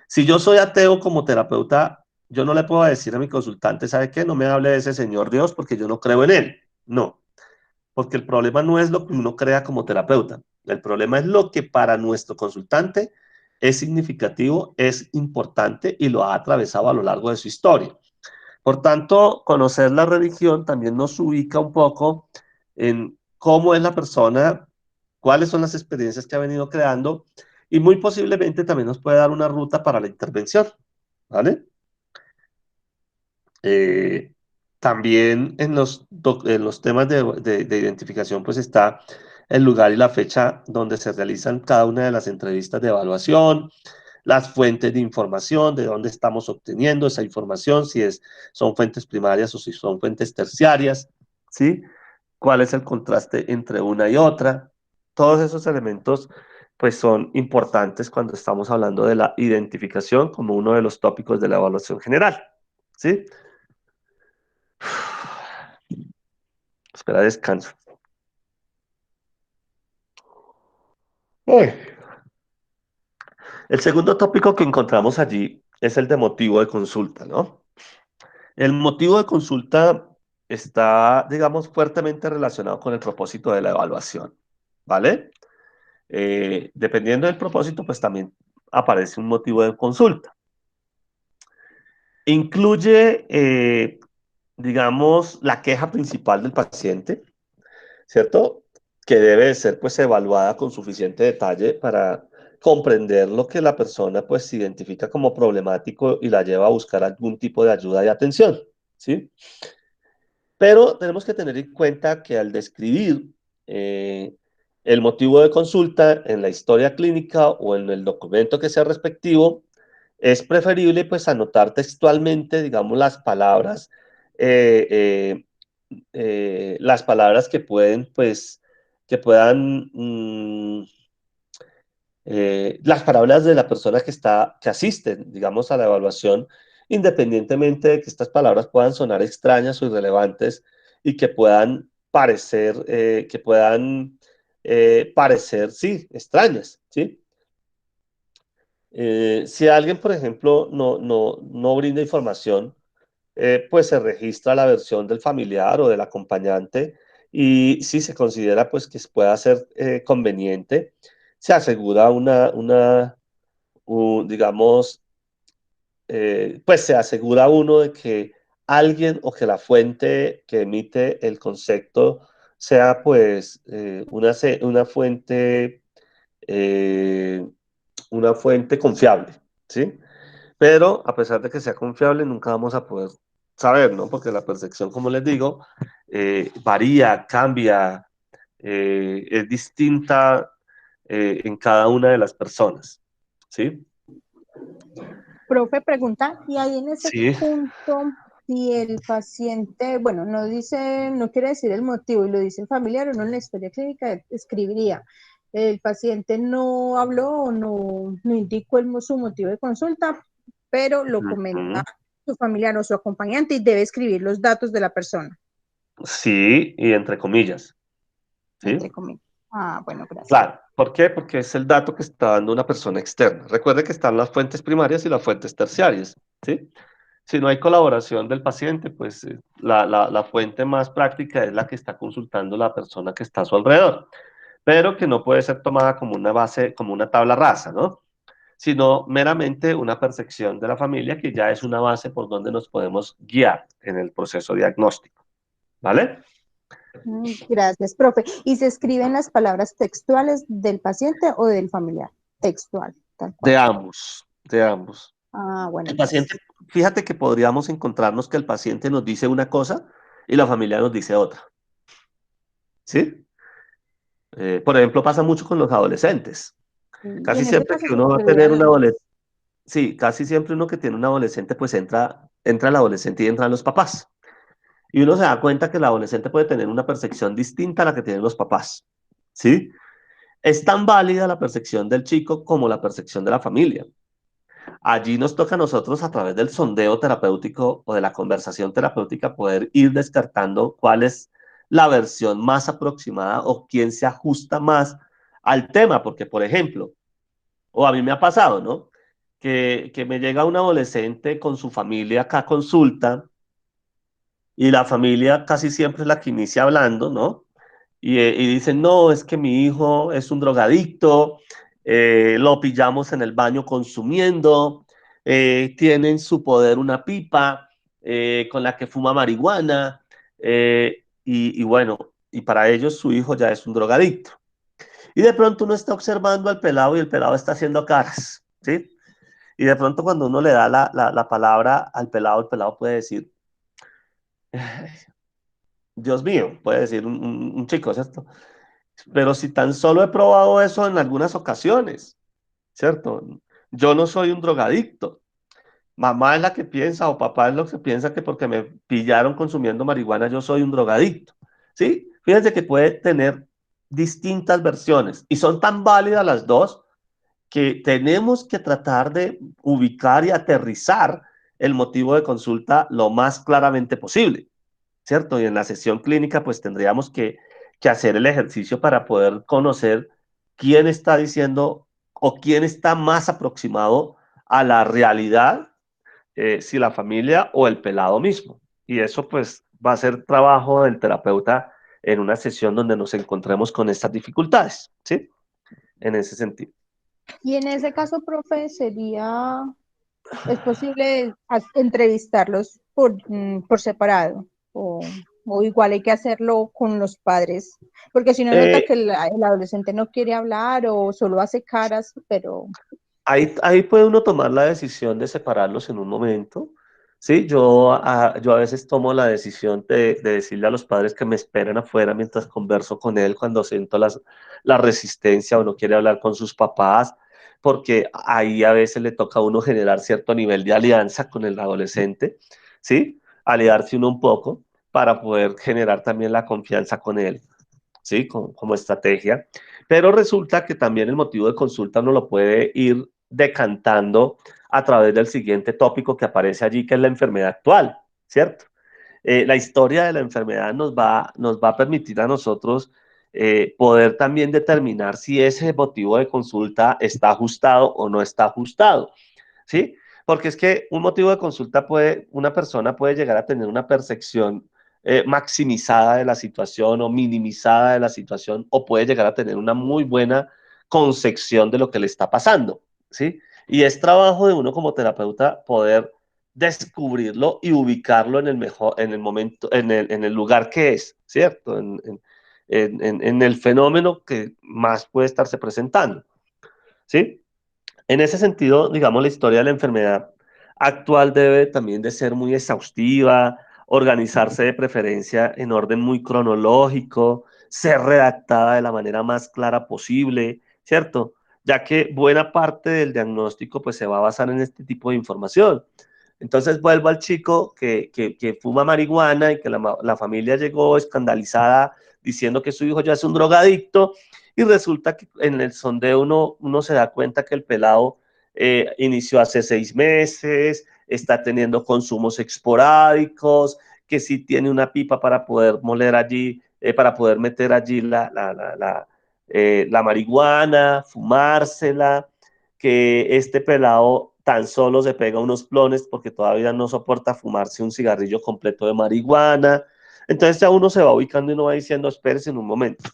Si yo soy ateo como terapeuta, yo no le puedo decir a mi consultante, ¿sabe qué? No me hable de ese Señor Dios porque yo no creo en él. No, porque el problema no es lo que uno crea como terapeuta. El problema es lo que para nuestro consultante es significativo, es importante y lo ha atravesado a lo largo de su historia. Por tanto, conocer la religión también nos ubica un poco en cómo es la persona, cuáles son las experiencias que ha venido creando y muy posiblemente también nos puede dar una ruta para la intervención, ¿vale? Eh, También en los temas de identificación pues está el lugar y la fecha donde se realizan cada una de las entrevistas de evaluación, las fuentes de información, de dónde estamos obteniendo esa información, si son fuentes primarias o si son fuentes terciarias, ¿sí? ¿Cuál es el contraste entre una y otra? Todos esos elementos pues son importantes cuando estamos hablando de la identificación como uno de los tópicos de la evaluación general, ¿sí? Espera, descanso. Uy. El segundo tópico que encontramos allí es el de motivo de consulta, ¿no? El motivo de consulta está, digamos, fuertemente relacionado con el propósito de la evaluación, ¿vale? Dependiendo del propósito, pues también aparece un motivo de consulta. Incluye, digamos, la queja principal del paciente, ¿cierto? Que debe de ser pues evaluada con suficiente detalle para comprender lo que la persona pues identifica como problemático y la lleva a buscar algún tipo de ayuda y atención, ¿sí? Pero tenemos que tener en cuenta que al describir eh, el motivo de consulta en la historia clínica o en el documento que sea respectivo, es preferible pues anotar textualmente, digamos, eh, eh, las palabras que pueden, pues, que puedan, las palabras de la persona que asiste, digamos, a la evaluación, independientemente de que estas palabras puedan sonar extrañas o irrelevantes y que puedan parecer, sí, extrañas, ¿sí? Si alguien, por ejemplo, no brinda información, pues se registra la versión del familiar o del acompañante y si se considera pues que pueda ser conveniente, se asegura digamos, pues se asegura uno de que alguien o que la fuente que emite el concepto sea pues eh, una fuente confiable, ¿sí? Pero a pesar de que sea confiable, nunca vamos a poder saber, ¿no? Porque la percepción, como les digo, varía, cambia, es distinta en cada una de las personas, ¿sí? Profe, pregunta, y ahí en ese Sí. punto, si el paciente, bueno, no dice, no quiere decir el motivo y lo dice el familiar, uno en la historia clínica escribiría, el paciente no habló o no indicó su motivo de consulta, pero lo comenta su familiar o su acompañante y debe escribir los datos de la persona. Sí, y entre comillas. ¿Sí? Entre comillas. Ah, bueno, gracias. Claro. ¿Por qué? Porque es el dato que está dando una persona externa. Recuerde que están las fuentes primarias y las fuentes terciarias. ¿Sí? Si no hay colaboración del paciente, pues la fuente más práctica es la que está consultando la persona que está a su alrededor, pero que no puede ser tomada como una base, como una tabla rasa, ¿no? Sino meramente una percepción de la familia que ya es una base por donde nos podemos guiar en el proceso diagnóstico. ¿Vale? Gracias, profe. ¿Y se escriben las palabras textuales del paciente o del familiar? Textual, tal cual. De ambos, de ambos. Ah, bueno, El gracias. paciente, fíjate que podríamos encontrarnos que el paciente nos dice una cosa y la familia nos dice otra. ¿Sí? Por ejemplo, pasa mucho con los adolescentes. Y Casi en ese siempre caso que se uno va a escribiría tener un la... adolescente, sí, casi siempre uno que tiene un adolescente, pues entra el adolescente y entran los papás. Y uno se da cuenta que el adolescente puede tener una percepción distinta a la que tienen los papás. ¿Sí? Es tan válida la percepción del chico como la percepción de la familia. Allí nos toca a nosotros, a través del sondeo terapéutico o de la conversación terapéutica, poder ir descartando cuál es la versión más aproximada o quién se ajusta más al tema. Porque, por ejemplo, o a mí me ha pasado, ¿no? Que me llega un adolescente con su familia acá a consulta y la familia casi siempre es la que inicia hablando, ¿no? Y dicen, no, es que mi hijo es un drogadicto, lo pillamos en el baño consumiendo, tiene en su poder una pipa con la que fuma marihuana, y bueno, y para ellos su hijo ya es un drogadicto. Y de pronto uno está observando al pelado y el pelado está haciendo caras, ¿sí? Y de pronto cuando uno le da la palabra al pelado, el pelado puede decir, Dios mío, puede decir un chico, ¿cierto? Pero si tan solo he probado eso en algunas ocasiones, ¿cierto? Yo no soy un drogadicto. Mamá es la que piensa o papá es lo que piensa que porque me pillaron consumiendo marihuana yo soy un drogadicto. ¿Sí? Fíjense que puede tener distintas versiones y son tan válidas las dos que tenemos que tratar de ubicar y aterrizar el motivo de consulta lo más claramente posible. ¿Cierto? Y en la sesión clínica, pues tendríamos que hacer el ejercicio para poder conocer quién está diciendo o quién está más aproximado a la realidad, si la familia o el pelado mismo. Y eso pues va a ser trabajo del terapeuta en una sesión donde nos encontremos con estas dificultades, ¿sí? En ese sentido. Y en ese caso, profe, es posible entrevistarlos por separado o igual hay que hacerlo con los padres, porque si no nota Eh, que el adolescente no quiere hablar o solo hace caras, pero ahí puede uno tomar la decisión de separarlos en un momento. Sí, yo a veces tomo la decisión de decirle a los padres que me esperen afuera mientras converso con él cuando siento la resistencia o no quiere hablar con sus papás, porque ahí a veces le toca a uno generar cierto nivel de alianza con el adolescente, ¿sí? Aliarse uno un poco para poder generar también la confianza con él. ¿Sí? Como estrategia. Pero resulta que también el motivo de consulta uno lo puede ir decantando a través del siguiente tópico que aparece allí, que es la enfermedad actual, ¿cierto? La historia de la enfermedad nos va a permitir a nosotros poder también determinar si ese motivo de consulta está ajustado o no está ajustado, ¿sí? Porque es que un motivo de consulta una persona puede llegar a tener una percepción maximizada de la situación o minimizada de la situación, o puede llegar a tener una muy buena concepción de lo que le está pasando, ¿sí? Y es trabajo de uno como terapeuta poder descubrirlo y ubicarlo en el momento, en el lugar que es, ¿cierto? En el fenómeno que más puede estarse presentando, ¿sí? En ese sentido, digamos, la historia de la enfermedad actual debe también de ser muy exhaustiva, organizarse de preferencia en orden muy cronológico, ser redactada de la manera más clara posible, ¿cierto? Ya que buena parte del diagnóstico pues se va a basar en este tipo de información. Entonces vuelvo al chico que fuma marihuana y que la familia llegó escandalizada diciendo que su hijo ya es un drogadicto y resulta que en el sondeo uno se da cuenta que el pelado inició hace 6 meses, está teniendo consumos esporádicos, que sí tiene una pipa para poder moler allí, para poder meter allí la marihuana, fumársela, que este pelado tan solo se pega unos plones porque todavía no soporta fumarse un cigarrillo completo de marihuana. Entonces ya uno se va ubicando y no va diciendo, espérese en un momento.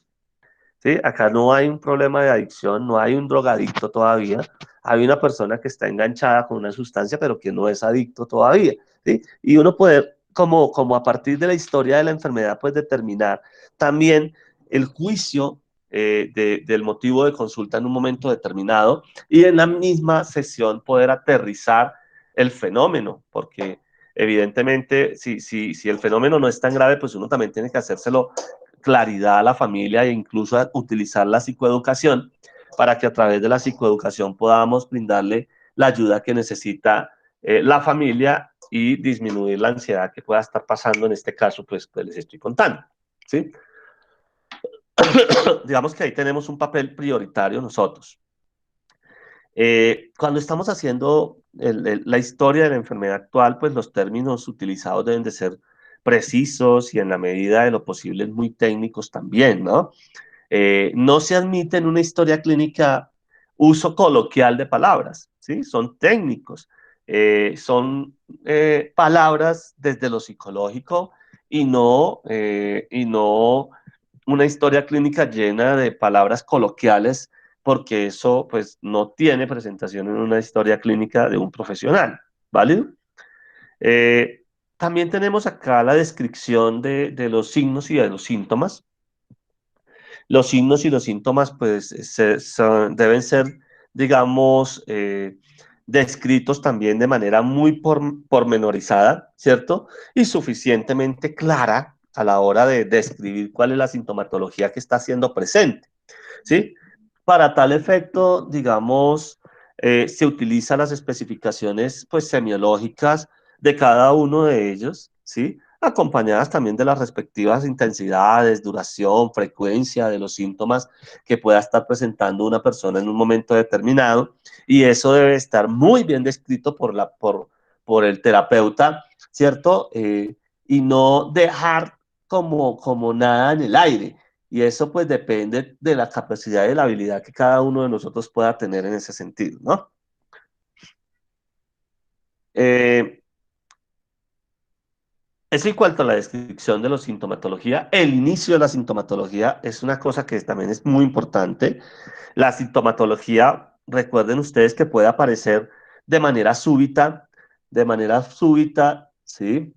¿Sí? Acá no hay un problema de adicción, no hay un drogadicto todavía. Hay una persona que está enganchada con una sustancia, pero que no es adicto todavía. ¿Sí? Y uno puede, como a partir de la historia de la enfermedad, pues determinar también el juicio del motivo de consulta en un momento determinado y en la misma sesión poder aterrizar el fenómeno, porque evidentemente si el fenómeno no es tan grave, pues uno también tiene que hacérselo claridad a la familia e incluso a utilizar la psicoeducación para que a través de la psicoeducación podamos brindarle la ayuda que necesita la familia y disminuir la ansiedad que pueda estar pasando en este caso, pues les estoy contando, ¿sí? Digamos que ahí tenemos un papel prioritario nosotros. Cuando estamos haciendo la historia de la enfermedad actual, pues los términos utilizados deben de ser precisos y en la medida de lo posible muy técnicos también, ¿no? No se admite en una historia clínica uso coloquial de palabras, ¿sí? Son técnicos, son palabras desde lo psicológico y no una historia clínica llena de palabras coloquiales, porque eso pues no tiene presentación en una historia clínica de un profesional, ¿vale? Eh, También tenemos acá la descripción de los signos y de los síntomas. Los signos y los síntomas pues deben ser, digamos, descritos también de manera muy pormenorizada, ¿cierto? Y suficientemente clara a la hora de describir cuál es la sintomatología que está siendo presente, ¿sí? Para tal efecto, digamos, se utilizan las especificaciones pues semiológicas de cada uno de ellos, ¿sí? Acompañadas también de las respectivas intensidades, duración, frecuencia de los síntomas que pueda estar presentando una persona en un momento determinado. Y eso debe estar muy bien descrito por el terapeuta, ¿cierto? Y no dejar como nada en el aire. Y eso pues depende de la capacidad y la habilidad que cada uno de nosotros pueda tener en ese sentido, ¿no? Eh, Eso en cuanto a la descripción de la sintomatología. El inicio de la sintomatología es una cosa que también es muy importante. La sintomatología, recuerden ustedes que puede aparecer de manera súbita, ¿sí?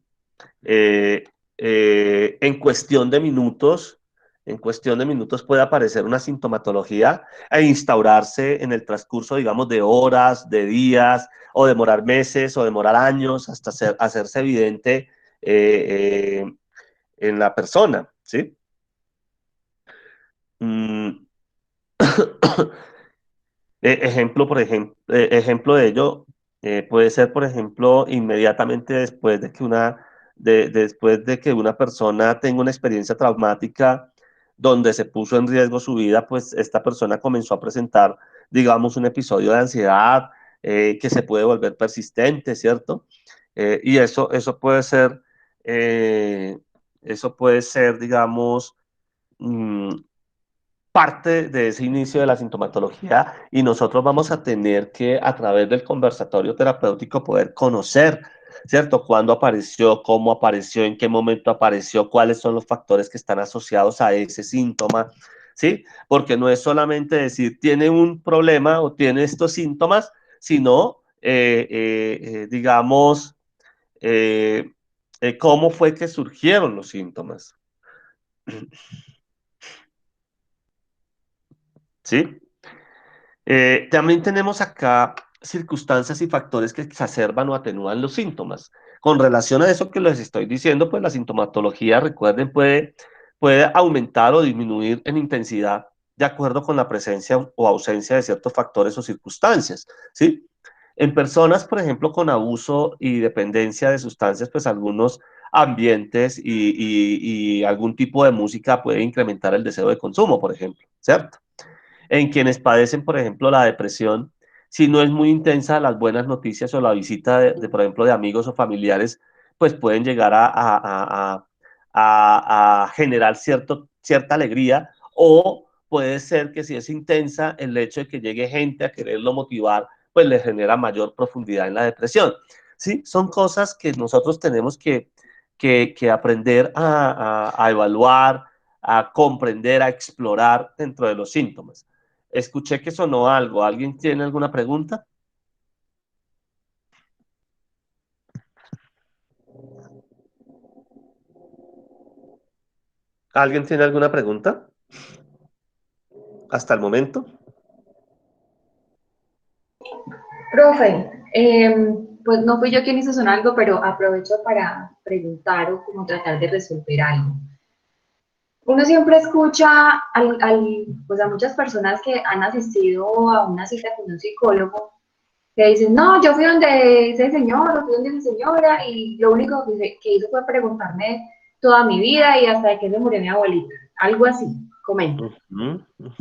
eh, en cuestión de minutos, en cuestión de minutos puede aparecer una sintomatología e instaurarse en el transcurso, digamos, de horas, de días, o demorar meses, o demorar años, hasta hacerse evidente eh, en la persona, ¿sí? Mm, ejemplo de ello puede ser, por ejemplo, inmediatamente después de que una persona tenga una experiencia traumática donde se puso en riesgo su vida, pues esta persona comenzó a presentar, digamos, un episodio de ansiedad que se puede volver persistente, ¿cierto? Y eh, eso puede ser, digamos, mm, parte de ese inicio de la sintomatología y nosotros vamos a tener que a través del conversatorio terapéutico poder conocer, ¿cierto? ¿Cuándo apareció? ¿Cómo apareció? ¿En qué momento apareció? ¿Cuáles son los factores que están asociados a ese síntoma? ¿Sí? Porque no es solamente decir tiene un problema o tiene estos síntomas, sino, digamos, eh, cómo fue que surgieron los síntomas. ¿Sí? También tenemos acá circunstancias y factores que exacerban o atenúan los síntomas. Con relación a eso que les estoy diciendo, pues la sintomatología, recuerden, puede aumentar o disminuir en intensidad de acuerdo con la presencia o ausencia de ciertos factores o circunstancias, ¿sí? En personas, por ejemplo, con abuso y dependencia de sustancias, pues algunos ambientes y algún tipo de música puede incrementar el deseo de consumo, por ejemplo, ¿cierto? En quienes padecen, por ejemplo, la depresión, Si no es muy intensa, las buenas noticias o la visita por ejemplo, de amigos o familiares, pues pueden llegar a generar cierta alegría, o puede ser que si es intensa, el hecho de que llegue gente a quererlo motivar, pues le genera mayor profundidad en la depresión. ¿Sí? Son cosas que nosotros tenemos que aprender a evaluar, a comprender, a explorar dentro de los síntomas. Escuché que sonó algo. ¿Alguien tiene alguna pregunta? ¿Alguien tiene alguna pregunta? Hasta el momento. Profe, pues no fui yo quien hizo sonar algo, pero aprovecho para preguntar o como tratar de resolver algo. Uno siempre escucha pues a muchas personas que han asistido a una cita con un psicólogo que dicen, no, yo fui donde ese señor o fui donde esa señora y lo único que hizo fue preguntarme toda mi vida y hasta que se murió mi abuelita. Algo así, comenta.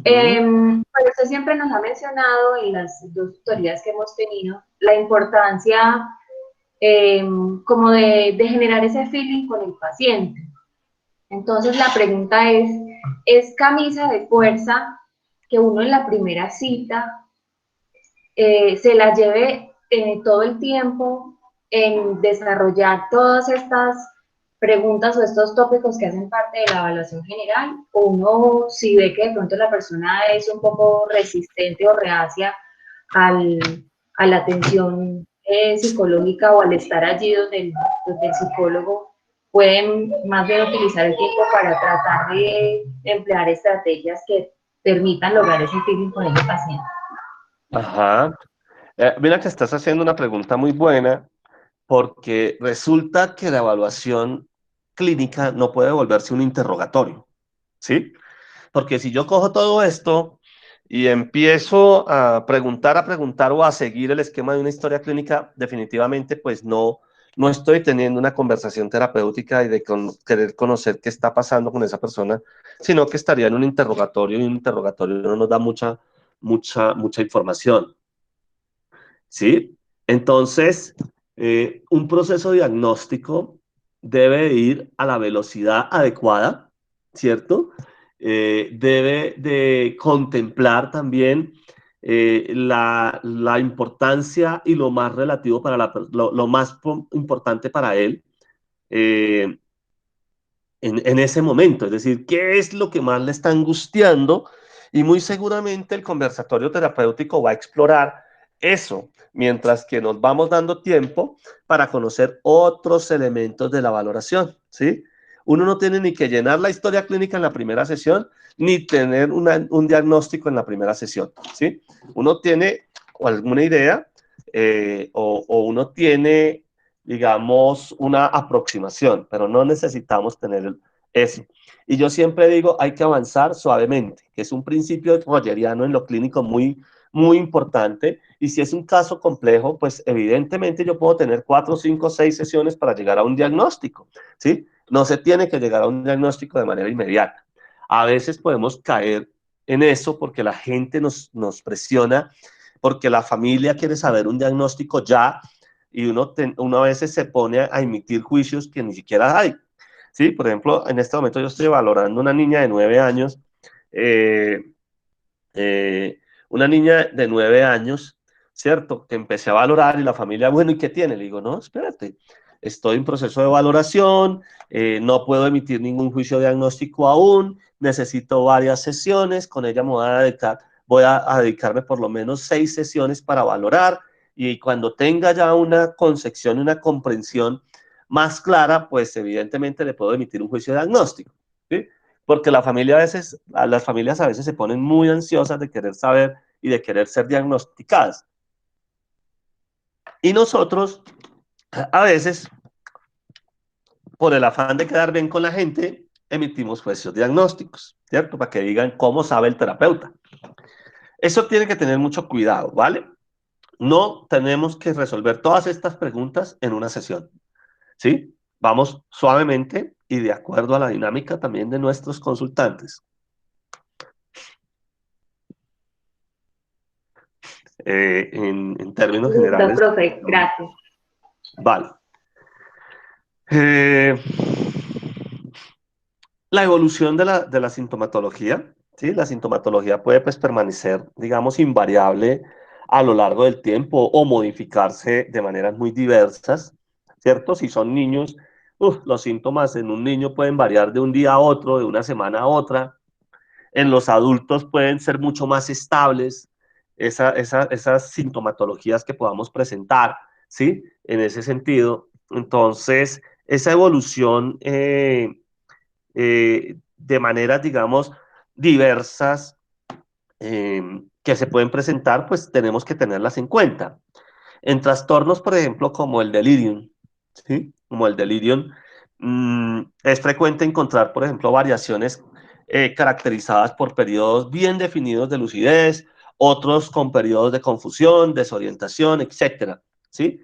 Pero usted siempre nos ha mencionado en las dos tutorías que hemos tenido la importancia como de generar ese feeling con el paciente. Entonces la pregunta ¿es camisa de fuerza que uno en la primera cita se la lleve todo el tiempo en desarrollar todas estas preguntas o estos tópicos que hacen parte de la evaluación general? O uno, si ve que de pronto la persona es un poco resistente o reacia al, a la atención psicológica o al estar allí donde el psicólogo, pueden más bien utilizar el tiempo para tratar de emplear estrategias que permitan lograr ese feeling con el paciente. Ajá. Mira que estás haciendo una pregunta muy buena, porque resulta que la evaluación clínica no puede volverse un interrogatorio, ¿sí? Porque si yo cojo todo esto y empiezo a preguntar o a seguir el esquema de una historia clínica, definitivamente pues no estoy teniendo una conversación terapéutica y de querer conocer qué está pasando con esa persona, sino que estaría en un interrogatorio, y un interrogatorio no nos da mucha información. ¿Sí? Entonces, un proceso diagnóstico debe ir a la velocidad adecuada, ¿cierto? Debe de contemplar también la importancia y lo más relativo para lo más importante para él eh, en ese momento. Es decir, ¿qué es lo que más le está angustiando? Y muy seguramente el conversatorio terapéutico va a explorar eso, mientras que nos vamos dando tiempo para conocer otros elementos de la valoración, ¿sí? Uno no tiene ni que llenar la historia clínica en la primera sesión, ni tener un diagnóstico en la primera sesión, ¿sí? Uno tiene alguna idea o uno tiene, digamos, una aproximación, pero no necesitamos tener eso. Y yo siempre digo, hay que avanzar suavemente, que es un principio rogeriano en lo clínico muy importante. Y si es un caso complejo, pues evidentemente yo puedo tener 4, 5, 6 sesiones para llegar a un diagnóstico, ¿sí? No se tiene que llegar a un diagnóstico de manera inmediata. A veces podemos caer en eso porque la gente nos presiona, porque la familia quiere saber un diagnóstico ya, y uno a veces se pone a emitir juicios que ni siquiera hay. Sí, por ejemplo, en este momento yo estoy valorando una niña de 9 años, eh, una niña de 9 años, ¿cierto? Que empecé a valorar y la familia, bueno, ¿y qué tiene? Le digo, no, espérate, estoy en proceso de valoración, no puedo emitir ningún juicio diagnóstico aún, necesito varias sesiones, con ella me voy a dedicarme por lo menos 6 sesiones para valorar, y cuando tenga ya una concepción y una comprensión más clara, pues evidentemente le puedo emitir un juicio diagnóstico, ¿sí? Porque las familias a veces se ponen muy ansiosas de querer saber y de querer ser diagnosticadas. Y nosotros, a veces, por el afán de quedar bien con la gente, emitimos juicios diagnósticos, ¿cierto? Para que digan cómo sabe el terapeuta. Eso tiene que tener mucho cuidado, ¿vale? No tenemos que resolver todas estas preguntas en una sesión, ¿sí? Vamos suavemente y de acuerdo a la dinámica también de nuestros consultantes. en términos Listo, generales. profe, gracias. Vale. La evolución de la sintomatología, ¿sí? La sintomatología puede pues, permanecer, digamos, invariable a lo largo del tiempo o modificarse de maneras muy diversas, ¿cierto? Si son niños, los síntomas en un niño pueden variar de un día a otro, de una semana a otra. En los adultos pueden ser mucho más estables esas sintomatologías que podamos presentar, ¿sí? En ese sentido. Entonces, esa evolución de maneras, digamos, diversas que se pueden presentar, pues tenemos que tenerlas en cuenta. En trastornos, por ejemplo, como el delirium, ¿sí? Como el delirium, es frecuente encontrar, por ejemplo, variaciones caracterizadas por periodos bien definidos de lucidez, otros con periodos de confusión, desorientación, etcétera, ¿sí?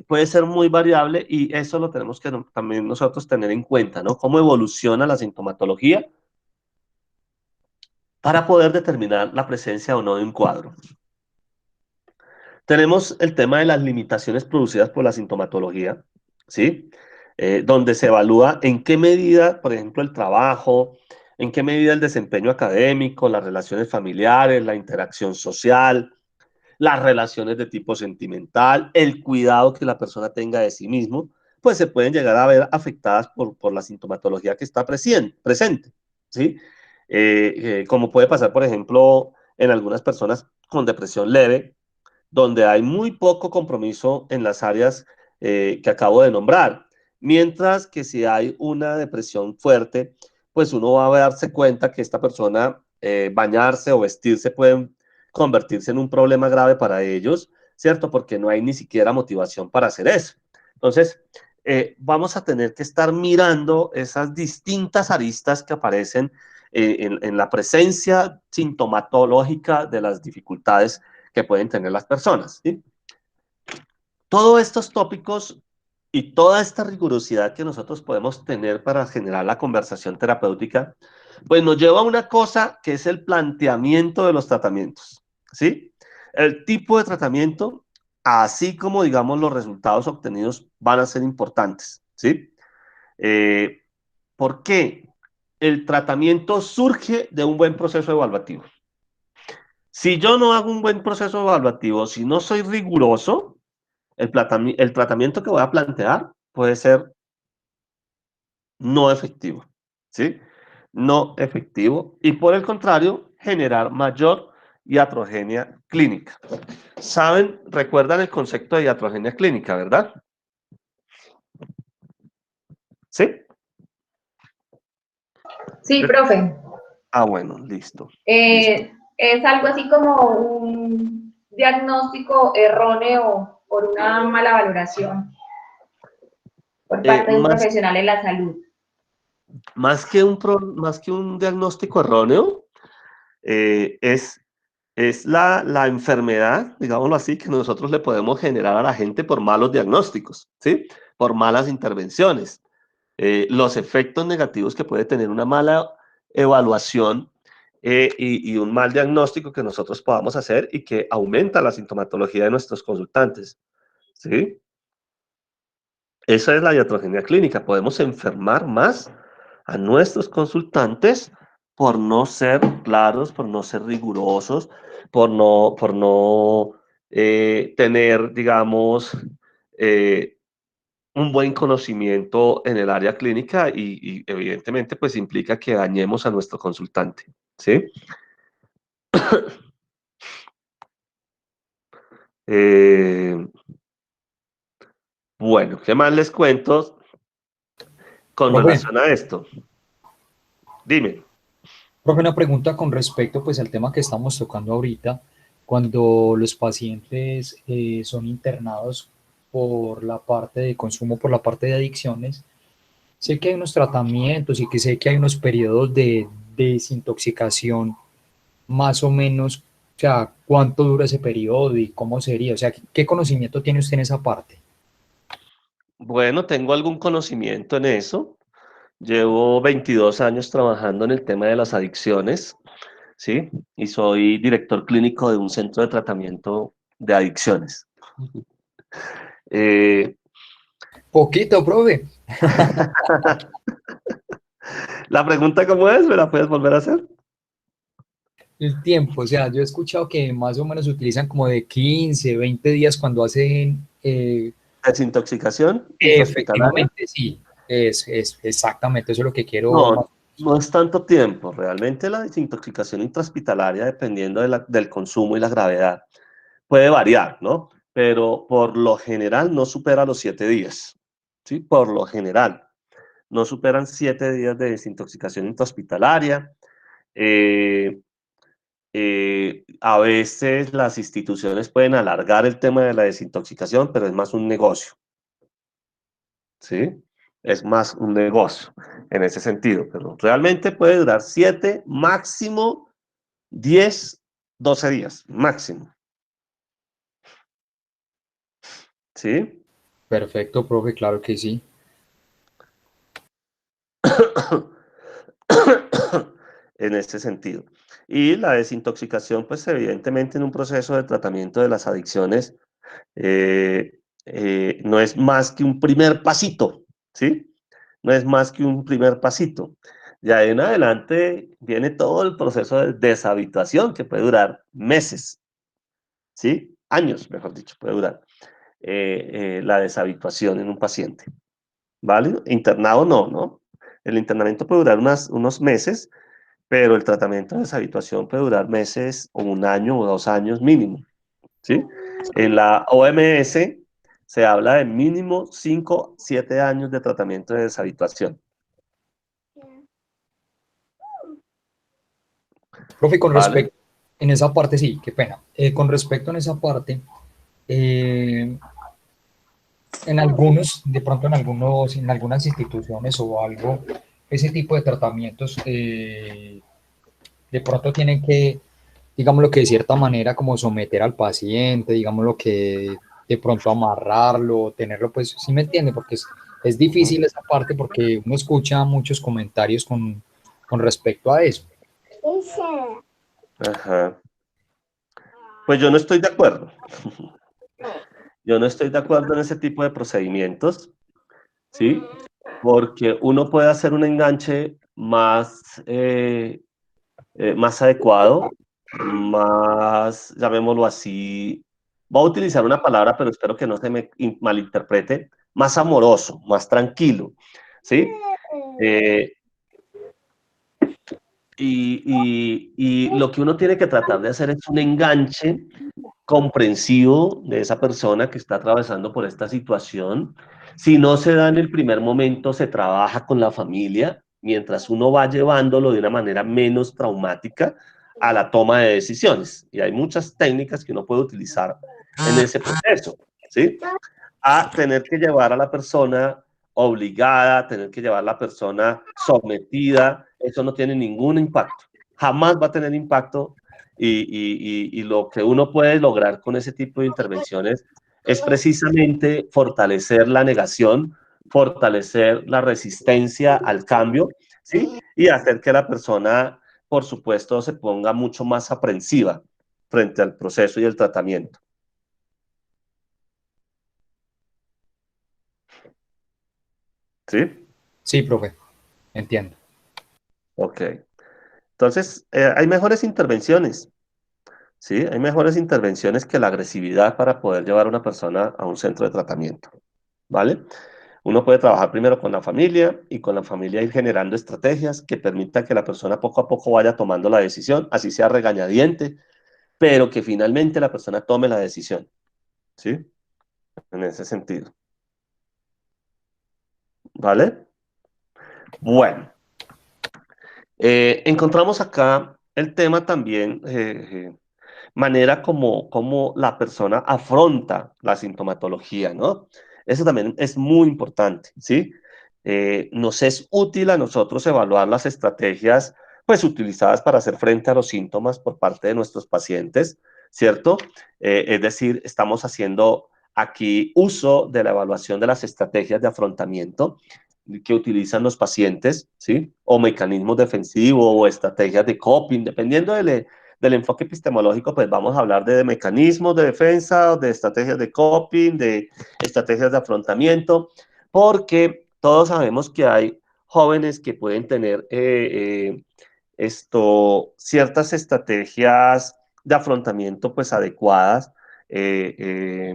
Puede ser muy variable y eso lo tenemos que también nosotros tener en cuenta, ¿no? Cómo evoluciona la sintomatología para poder determinar la presencia o no de un cuadro. Tenemos el tema de las limitaciones producidas por la sintomatología, ¿sí? Donde se evalúa en qué medida, por ejemplo, el trabajo, en qué medida el desempeño académico, las relaciones familiares, la interacción social, las relaciones de tipo sentimental, el cuidado que la persona tenga de sí mismo, pues se pueden llegar a ver afectadas por la sintomatología que está presente, ¿sí? Como puede pasar, por ejemplo, en algunas personas con depresión leve, donde hay muy poco compromiso en las áreas que acabo de nombrar. Mientras que si hay una depresión fuerte, pues uno va a darse cuenta que esta persona bañarse o vestirse pueden convertirse en un problema grave para ellos, ¿cierto? Porque no hay ni siquiera motivación para hacer eso. Entonces, vamos a tener que estar mirando esas distintas aristas que aparecen en la presencia sintomatológica de las dificultades que pueden tener las personas, ¿sí? Todos estos tópicos y toda esta rigurosidad que nosotros podemos tener para generar la conversación terapéutica, pues nos lleva a una cosa que es el planteamiento de los tratamientos, ¿sí? El tipo de tratamiento, así como, digamos, los resultados obtenidos van a ser importantes, ¿sí? Eh, ¿Por qué? El tratamiento surge de un buen proceso evaluativo. Si yo no hago un buen proceso evaluativo, si no soy riguroso, el tratamiento que voy a plantear puede ser no efectivo, ¿sí? No efectivo y por el contrario, generar mayor iatrogenia clínica. ¿Saben? Recuerdan el concepto de iatrogenia clínica, ¿verdad? ¿Sí? Sí, profe. Ah, bueno, listo. Listo. Es algo así como un diagnóstico erróneo por una mala valoración por parte de un Más, profesional en la salud. más que un diagnóstico erróneo, es la enfermedad, digámoslo así, que nosotros le podemos generar a la gente por malos diagnósticos, ¿sí? Por malas intervenciones. Los efectos negativos que puede tener una mala evaluación y un mal diagnóstico que nosotros podamos hacer y que aumenta la sintomatología de nuestros consultantes, ¿sí? Esa es la iatrogenia clínica. Podemos enfermar más a nuestros consultantes por no ser claros, por no ser rigurosos, por no tener, digamos, eh, un buen conocimiento en el área clínica y evidentemente pues implica que dañemos a nuestro consultante, ¿sí? Eh, bueno, ¿qué más les cuento con Profe, relación a esto? Dime. profe, una pregunta con respecto pues al tema que estamos tocando ahorita, cuando los pacientes son internados por la parte de consumo, por la parte de adicciones, sé que hay unos tratamientos y que sé que hay unos periodos de desintoxicación más o menos, o sea, ¿cuánto dura ese periodo y cómo sería? O sea, ¿qué conocimiento tiene usted en esa parte? Bueno, tengo algún conocimiento en eso. Llevo 22 años trabajando en el tema de las adicciones. ¿sí? Y soy director clínico de un centro de tratamiento de adicciones. Eh, Poquito, profe. la pregunta, ¿cómo es? ¿Me la puedes volver a hacer? El tiempo, o sea, yo he escuchado que más o menos utilizan como de 15, 20 días cuando hacen, Desintoxicación intrahospitalaria. efectivamente, sí, es exactamente eso es lo que quiero más. No, no es tanto tiempo. Realmente la desintoxicación intrahospitalaria, dependiendo del consumo y la gravedad, puede variar, ¿no? Pero por lo general no supera los 7 días, ¿sí? Por lo general, no superan 7 días de desintoxicación intrahospitalaria. Eh, a veces las instituciones pueden alargar el tema de la desintoxicación, pero es más un negocio, ¿sí? Es más un negocio en ese sentido, pero realmente puede durar 7, máximo 10, 12 días, máximo, ¿sí? Perfecto, profe, claro que sí. En ese sentido. Y la desintoxicación, pues evidentemente en un proceso de tratamiento de las adicciones, no es más que un primer pasito, ¿sí? No es más que un primer pasito. Ya de en adelante viene todo el proceso de deshabituación que puede durar meses, ¿sí? Años, mejor dicho, puede durar la deshabituación en un paciente, ¿vale? Internado no, ¿no? El internamiento puede durar unos meses, pero el tratamiento de deshabituación puede durar meses o un año o 2 años mínimo, ¿sí? En la OMS se habla de mínimo 5, 7 años de tratamiento de deshabituación, Profe, con ¿vale? respecto, en esa parte, sí, qué pena. Con respecto en esa parte, eh, en algunos, de pronto en algunas instituciones o algo, ese tipo de tratamientos de pronto tienen que, digámoslo que de cierta manera, como someter al paciente, digámoslo que de pronto amarrarlo, tenerlo, pues, sí me entiende, porque es difícil esa parte porque uno escucha muchos comentarios con respecto a eso. Ajá. Pues yo no estoy de acuerdo. Yo no estoy de acuerdo en ese tipo de procedimientos, ¿sí? Porque uno puede hacer un enganche más adecuado, más, llamémoslo así, voy a utilizar una palabra, pero espero que no se me malinterprete, más amoroso, más tranquilo, ¿sí? Eh, y lo que uno tiene que tratar de hacer es un enganche comprensivo de esa persona que está atravesando por esta situación. Si no se da en el primer momento, se trabaja con la familia mientras uno va llevándolo de una manera menos traumática a la toma de decisiones. Y hay muchas técnicas que uno puede utilizar en ese proceso, ¿sí? A tener que llevar a la persona obligada, tener que llevar a la persona sometida, eso no tiene ningún impacto. Jamás va a tener impacto y lo que uno puede lograr con ese tipo de intervenciones es precisamente fortalecer la negación, fortalecer la resistencia al cambio, ¿sí? Y hacer que la persona, por supuesto, se ponga mucho más aprensiva frente al proceso y el tratamiento, ¿sí? Sí, profe, entiendo. Ok. Entonces, hay mejores intervenciones, ¿sí? Hay mejores intervenciones que la agresividad para poder llevar a una persona a un centro de tratamiento, ¿vale? Uno puede trabajar primero con la familia y con la familia ir generando estrategias que permitan que la persona poco a poco vaya tomando la decisión, así sea regañadiente, pero que finalmente la persona tome la decisión, ¿sí? En ese sentido, ¿vale? Bueno, encontramos acá el tema también, manera como la persona afronta la sintomatología, ¿no? Eso también es muy importante, ¿sí? Nos es útil a nosotros evaluar las estrategias, pues, utilizadas para hacer frente a los síntomas por parte de nuestros pacientes, ¿cierto? Es decir, estamos haciendo aquí uso de la evaluación de las estrategias de afrontamiento que utilizan los pacientes, ¿sí? O mecanismos defensivos o estrategias de coping, dependiendo del enfoque epistemológico, pues vamos a hablar de mecanismos de defensa, de estrategias de coping, de estrategias de afrontamiento, porque todos sabemos que hay jóvenes que pueden tener ciertas estrategias de afrontamiento pues adecuadas, eh,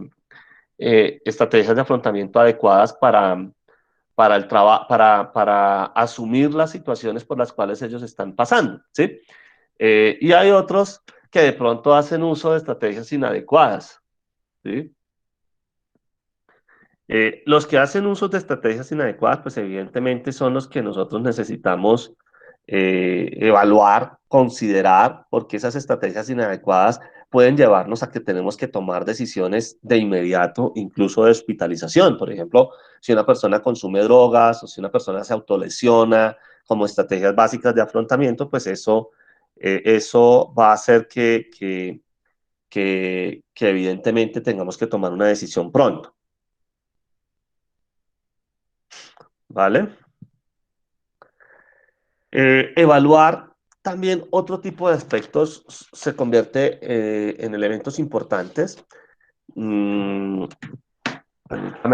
eh, estrategias de afrontamiento adecuadas para el trabajo, para asumir las situaciones por las cuales ellos están pasando, ¿sí? Y hay otros que de pronto hacen uso de estrategias inadecuadas, ¿sí? Los que hacen uso de estrategias inadecuadas, pues evidentemente son los que nosotros necesitamos evaluar, considerar, porque esas estrategias inadecuadas pueden llevarnos a que tenemos que tomar decisiones de inmediato, incluso de hospitalización. Por ejemplo, si una persona consume drogas o si una persona se autolesiona como estrategias básicas de afrontamiento, pues eso va a hacer que evidentemente tengamos que tomar una decisión pronto. ¿Vale? Evaluar también otro tipo de aspectos se convierte en elementos importantes. Permítame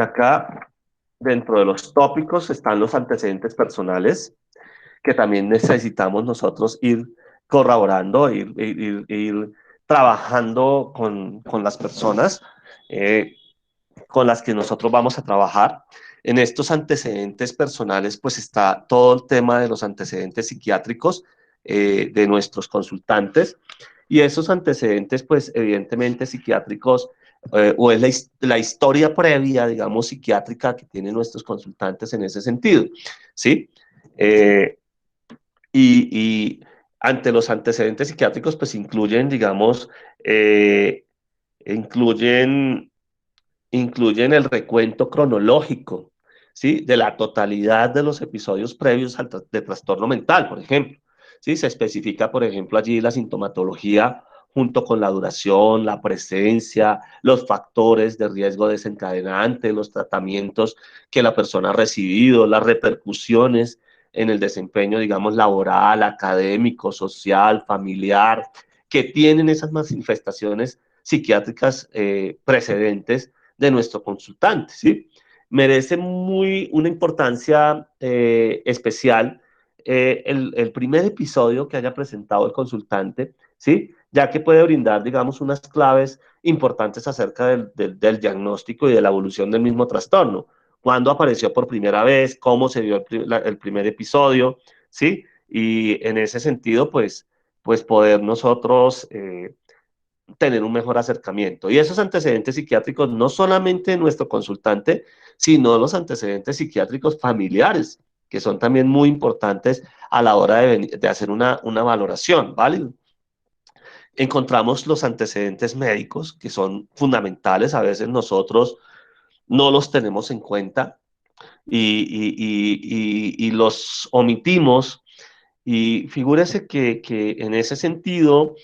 acá, dentro de los tópicos están los antecedentes personales, que también necesitamos nosotros ir corroborando, ir trabajando con las personas. Con las que nosotros vamos a trabajar. En estos antecedentes personales, pues está todo el tema de los antecedentes psiquiátricos de nuestros consultantes. Y esos antecedentes, pues evidentemente psiquiátricos, o es la historia previa, digamos, psiquiátrica que tienen nuestros consultantes en ese sentido, ¿sí? Eh, y ante los antecedentes psiquiátricos, pues incluyen, digamos, incluyen el recuento cronológico, ¿sí? De la totalidad de los episodios previos de trastorno mental, por ejemplo. ¿Sí? Se especifica, por ejemplo, allí la sintomatología junto con la duración, la presencia, los factores de riesgo desencadenante, los tratamientos que la persona ha recibido, las repercusiones en el desempeño, digamos, laboral, académico, social, familiar, que tienen esas manifestaciones psiquiátricas precedentes de nuestro consultante, ¿sí? Merece una importancia especial el primer episodio que haya presentado el consultante, ¿sí? Ya que puede brindar, digamos, unas claves importantes acerca del diagnóstico y de la evolución del mismo trastorno. ¿Cuándo apareció por primera vez? ¿Cómo se dio el primer episodio? ¿Sí? Y en ese sentido, pues poder nosotros tener un mejor acercamiento. Y esos antecedentes psiquiátricos, no solamente de nuestro consultante, sino los antecedentes psiquiátricos familiares, que son también muy importantes a la hora de hacer una valoración, ¿vale? Encontramos los antecedentes médicos, que son fundamentales, a veces nosotros no los tenemos en cuenta y los omitimos. Y figúrese que en ese sentido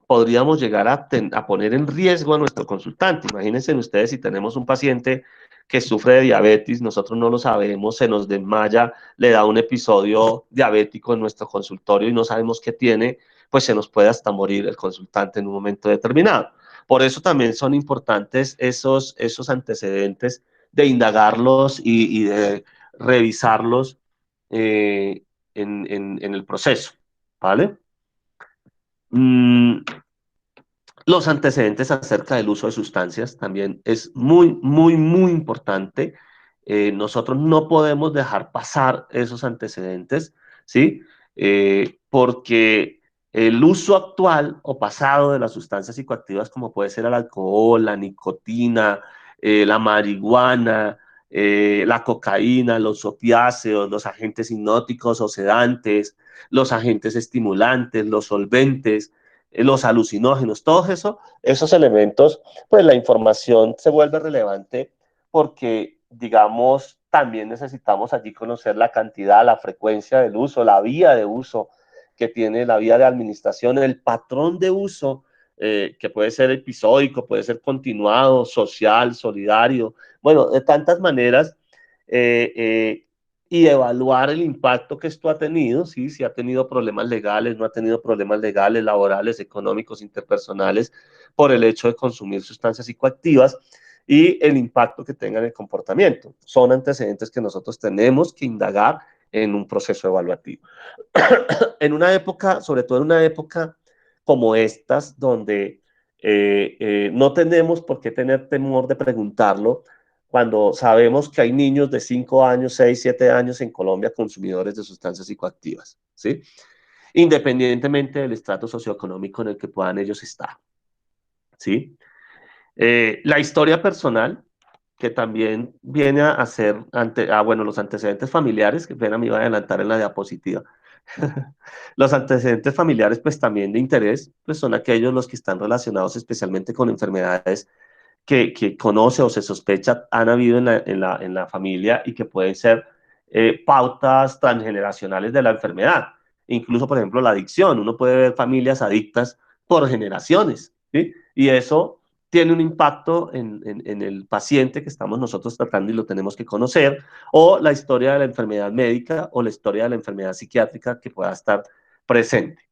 podríamos llegar a poner en riesgo a nuestro consultante. Imagínense ustedes si tenemos un paciente que sufre de diabetes, nosotros no lo sabemos, se nos desmaya, le da un episodio diabético en nuestro consultorio y no sabemos qué tiene, pues se nos puede hasta morir el consultante en un momento determinado. Por eso también son importantes esos antecedentes de indagarlos y de revisarlos en el proceso, ¿vale? Mm, los antecedentes acerca del uso de sustancias también es muy, muy, muy importante. Nosotros no podemos dejar pasar esos antecedentes, ¿sí? Porque el uso actual o pasado de las sustancias psicoactivas, como puede ser el alcohol, la nicotina, la marihuana, la cocaína, los opiáceos, los agentes hipnóticos o sedantes, los agentes estimulantes, los solventes, los alucinógenos, todos esos elementos, pues la información se vuelve relevante porque, digamos, también necesitamos allí conocer la cantidad, la frecuencia del uso, la vía de uso que tiene, la vía de administración, el patrón de uso, que puede ser episódico, puede ser continuado, social, solidario, bueno, de tantas maneras y evaluar el impacto que esto ha tenido, ¿sí? Si ha tenido problemas legales, no ha tenido problemas legales, laborales, económicos, interpersonales, por el hecho de consumir sustancias psicoactivas y el impacto que tenga en el comportamiento. Son antecedentes que nosotros tenemos que indagar en un proceso evaluativo. En una época, sobre todo en una época como estas, donde no tenemos por qué tener temor de preguntarlo, cuando sabemos que hay niños de 5 años, 6, 7 años en Colombia consumidores de sustancias psicoactivas, ¿sí? Independientemente del estrato socioeconómico en el que puedan ellos estar, ¿sí? La historia personal, que también viene a ser, bueno, los antecedentes familiares, que pena me iba a adelantar en la diapositiva. Los antecedentes familiares, pues también de interés, pues son aquellos los que están relacionados especialmente con enfermedades que conoce o se sospecha han habido en la familia y que pueden ser pautas transgeneracionales de la enfermedad. Incluso, por ejemplo, la adicción. Uno puede ver familias adictas por generaciones, ¿sí? Y eso tiene un impacto en el paciente que estamos nosotros tratando y lo tenemos que conocer, o la historia de la enfermedad médica o la historia de la enfermedad psiquiátrica que pueda estar presente.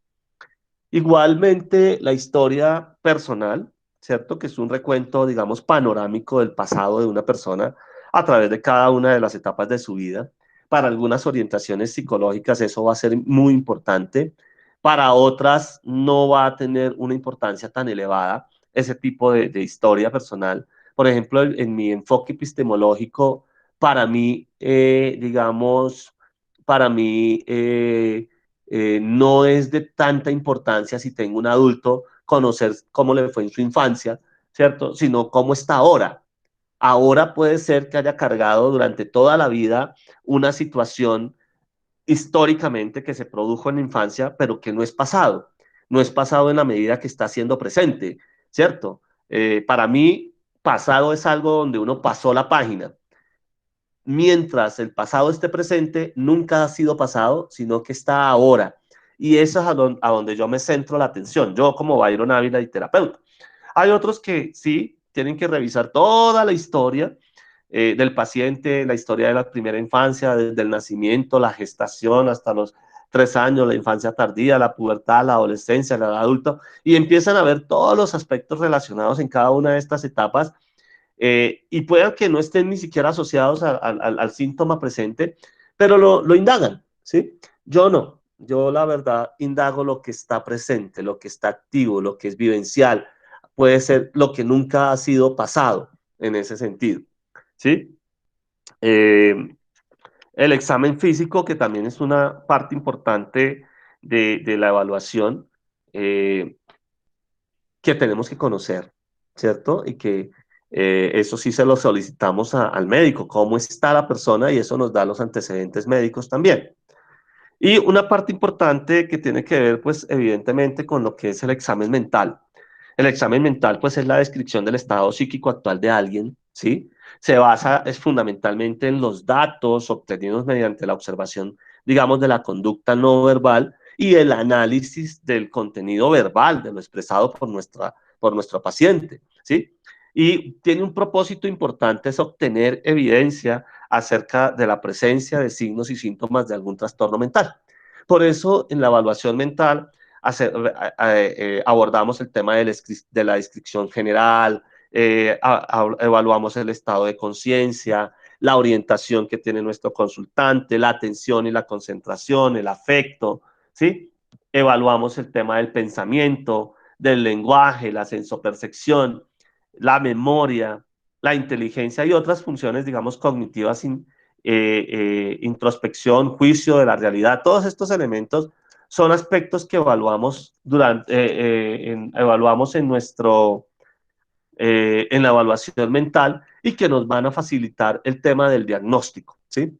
Igualmente, la historia personal, ¿cierto? Que es un recuento, digamos, panorámico del pasado de una persona a través de cada una de las etapas de su vida. Para algunas orientaciones psicológicas eso va a ser muy importante. Para otras no va a tener una importancia tan elevada ese tipo de historia personal. Por ejemplo, en mi enfoque epistemológico, para mí, digamos, para mí no es de tanta importancia si tengo un adulto conocer cómo le fue en su infancia, ¿cierto? Sino cómo está ahora. Ahora puede ser que haya cargado durante toda la vida una situación históricamente que se produjo en la infancia, pero que no es pasado. No es pasado en la medida que está siendo presente, ¿cierto? Para mí, pasado es algo donde uno pasó la página. Mientras el pasado esté presente, nunca ha sido pasado, sino que está ahora. Y eso es a donde yo me centro la atención, yo como Byron Ávila y terapeuta. Hay otros que sí tienen que revisar toda la historia del paciente, la historia de la primera infancia, desde el nacimiento, la gestación hasta los 3 años, la infancia tardía, la pubertad, la adolescencia, la edad adulta, y empiezan a ver todos los aspectos relacionados en cada una de estas etapas y puede que no estén ni siquiera asociados al síntoma presente, pero lo indagan, ¿sí? Yo no, yo la verdad indago lo que está presente, lo que está activo, lo que es vivencial, puede ser lo que nunca ha sido pasado en ese sentido, ¿sí? Eh, el examen físico, que también es una parte importante de la evaluación, eh, que tenemos que conocer, ¿cierto? Y que eso sí se lo solicitamos al médico, cómo está la persona y eso nos da los antecedentes médicos también. Y una parte importante que tiene que ver, pues, evidentemente con lo que es el examen mental. El examen mental, pues, es la descripción del estado psíquico actual de alguien, ¿sí? Se basa, es fundamentalmente en los datos obtenidos mediante la observación, digamos, de la conducta no verbal y el análisis del contenido verbal, de lo expresado por nuestro paciente, ¿sí? Y tiene un propósito importante, es obtener evidencia acerca de la presencia de signos y síntomas de algún trastorno mental. Por eso, en la evaluación mental, abordamos el tema de la descripción general, evaluamos el estado de conciencia, la orientación que tiene nuestro consultante, la atención y la concentración, el afecto, ¿sí? Evaluamos el tema del pensamiento, del lenguaje, la sensopercepción, la memoria, la inteligencia y otras funciones, digamos, cognitivas, introspección, juicio de la realidad. Todos estos elementos son aspectos que evaluamos evaluamos en la evaluación mental y que nos van a facilitar el tema del diagnóstico, ¿sí?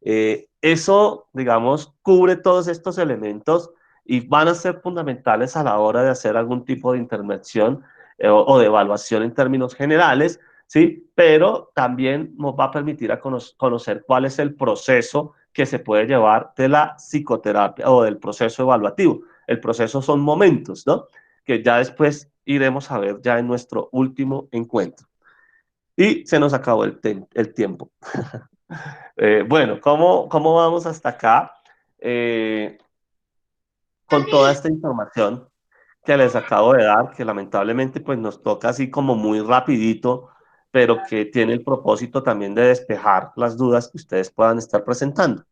Eso, digamos, cubre todos estos elementos y van a ser fundamentales a la hora de hacer algún tipo de intervención o de evaluación en términos generales, ¿sí? Pero también nos va a permitir a conocer cuál es el proceso que se puede llevar de la psicoterapia o del proceso evaluativo. El proceso son momentos, ¿no? Que ya después iremos a ver ya en nuestro último encuentro. Y se nos acabó el tiempo. Bueno, ¿cómo vamos hasta acá? Eh, con toda esta información que les acabo de dar, que lamentablemente pues nos toca así como muy rapidito, pero que tiene el propósito también de despejar las dudas que ustedes puedan estar presentando.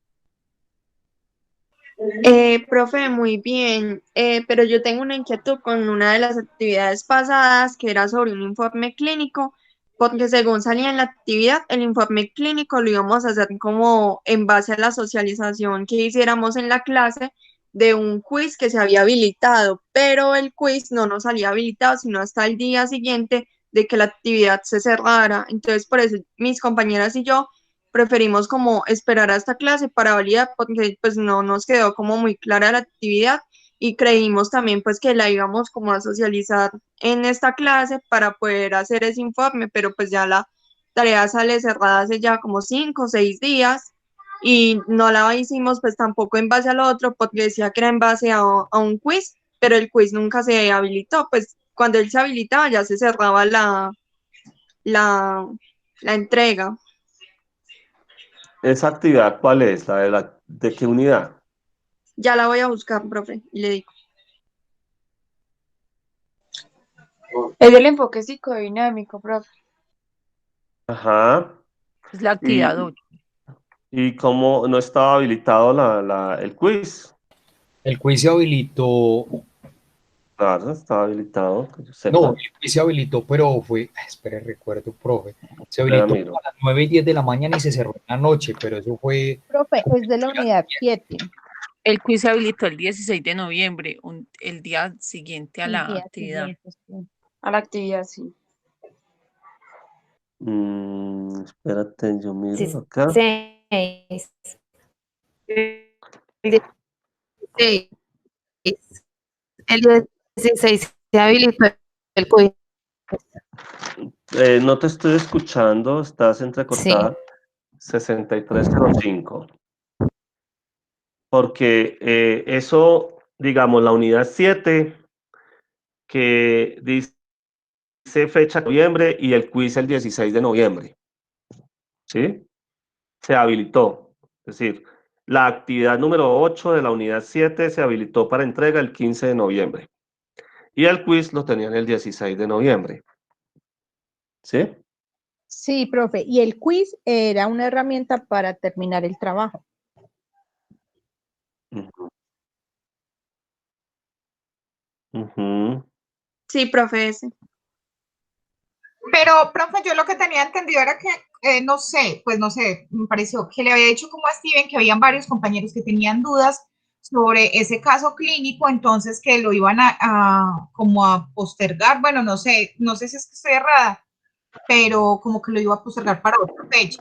Profe, muy bien, pero yo tengo una inquietud con una de las actividades pasadas que era sobre un informe clínico, porque según salía en la actividad, el informe clínico lo íbamos a hacer como en base a la socialización que hiciéramos en la clase de un quiz que se había habilitado, pero el quiz no nos salía habilitado sino hasta el día siguiente de que la actividad se cerrara. Entonces, por eso mis compañeras y yo preferimos como esperar a esta clase para validar porque pues no nos quedó como muy clara la actividad y creímos también pues que la íbamos como a socializar en esta clase para poder hacer ese informe, pero pues ya la tarea sale cerrada hace ya como 5 o 6 días y no la hicimos pues tampoco en base al otro porque decía que era en base a un quiz, pero el quiz nunca se habilitó, pues cuando él se habilitaba ya se cerraba la, la entrega. ¿Esa actividad cuál es? ¿De qué unidad? Ya la voy a buscar, profe, y le digo. Es el enfoque psicodinámico, profe. Ajá. Es la actividad ¿Y, 8. y cómo no estaba habilitado el quiz? El quiz se habilitó, Claro, estaba habilitado, que yo no, sepa. el quiz se habilitó, pero fue, espere, recuerdo, profe, se Espera, habilitó miro. a las 9:10 de la mañana y se cerró en la noche, pero eso fue, Profe, es de la unidad 7, El quiz se habilitó el 16 de noviembre, el día siguiente a el la día actividad. siguiente. Sí. A la actividad, sí. Espérate, yo miro acá. 16. El 16. El 16 se habilitó el quiz. No te estoy escuchando, estás Sí. entrecortada. 6305. Porque eso, digamos, la unidad 7 que dice fecha de noviembre y el quiz el 16 de noviembre, ¿sí? Se habilitó. Es decir, la actividad número 8 de la unidad 7 se habilitó para entrega el 15 de noviembre y el quiz lo tenían el 16 de noviembre, ¿sí? Sí, profe, y el quiz era una herramienta para terminar el trabajo. Ujú. Ujú. Sí, profe, ese. Pero, profe, yo lo que tenía entendido era que, no sé, pues no sé, me pareció que le había dicho como a Steven que habían varios compañeros que tenían dudas sobre ese caso clínico, entonces que lo iban como a postergar, bueno, no sé si es que estoy errada, pero como que lo iba a postergar para otra fecha,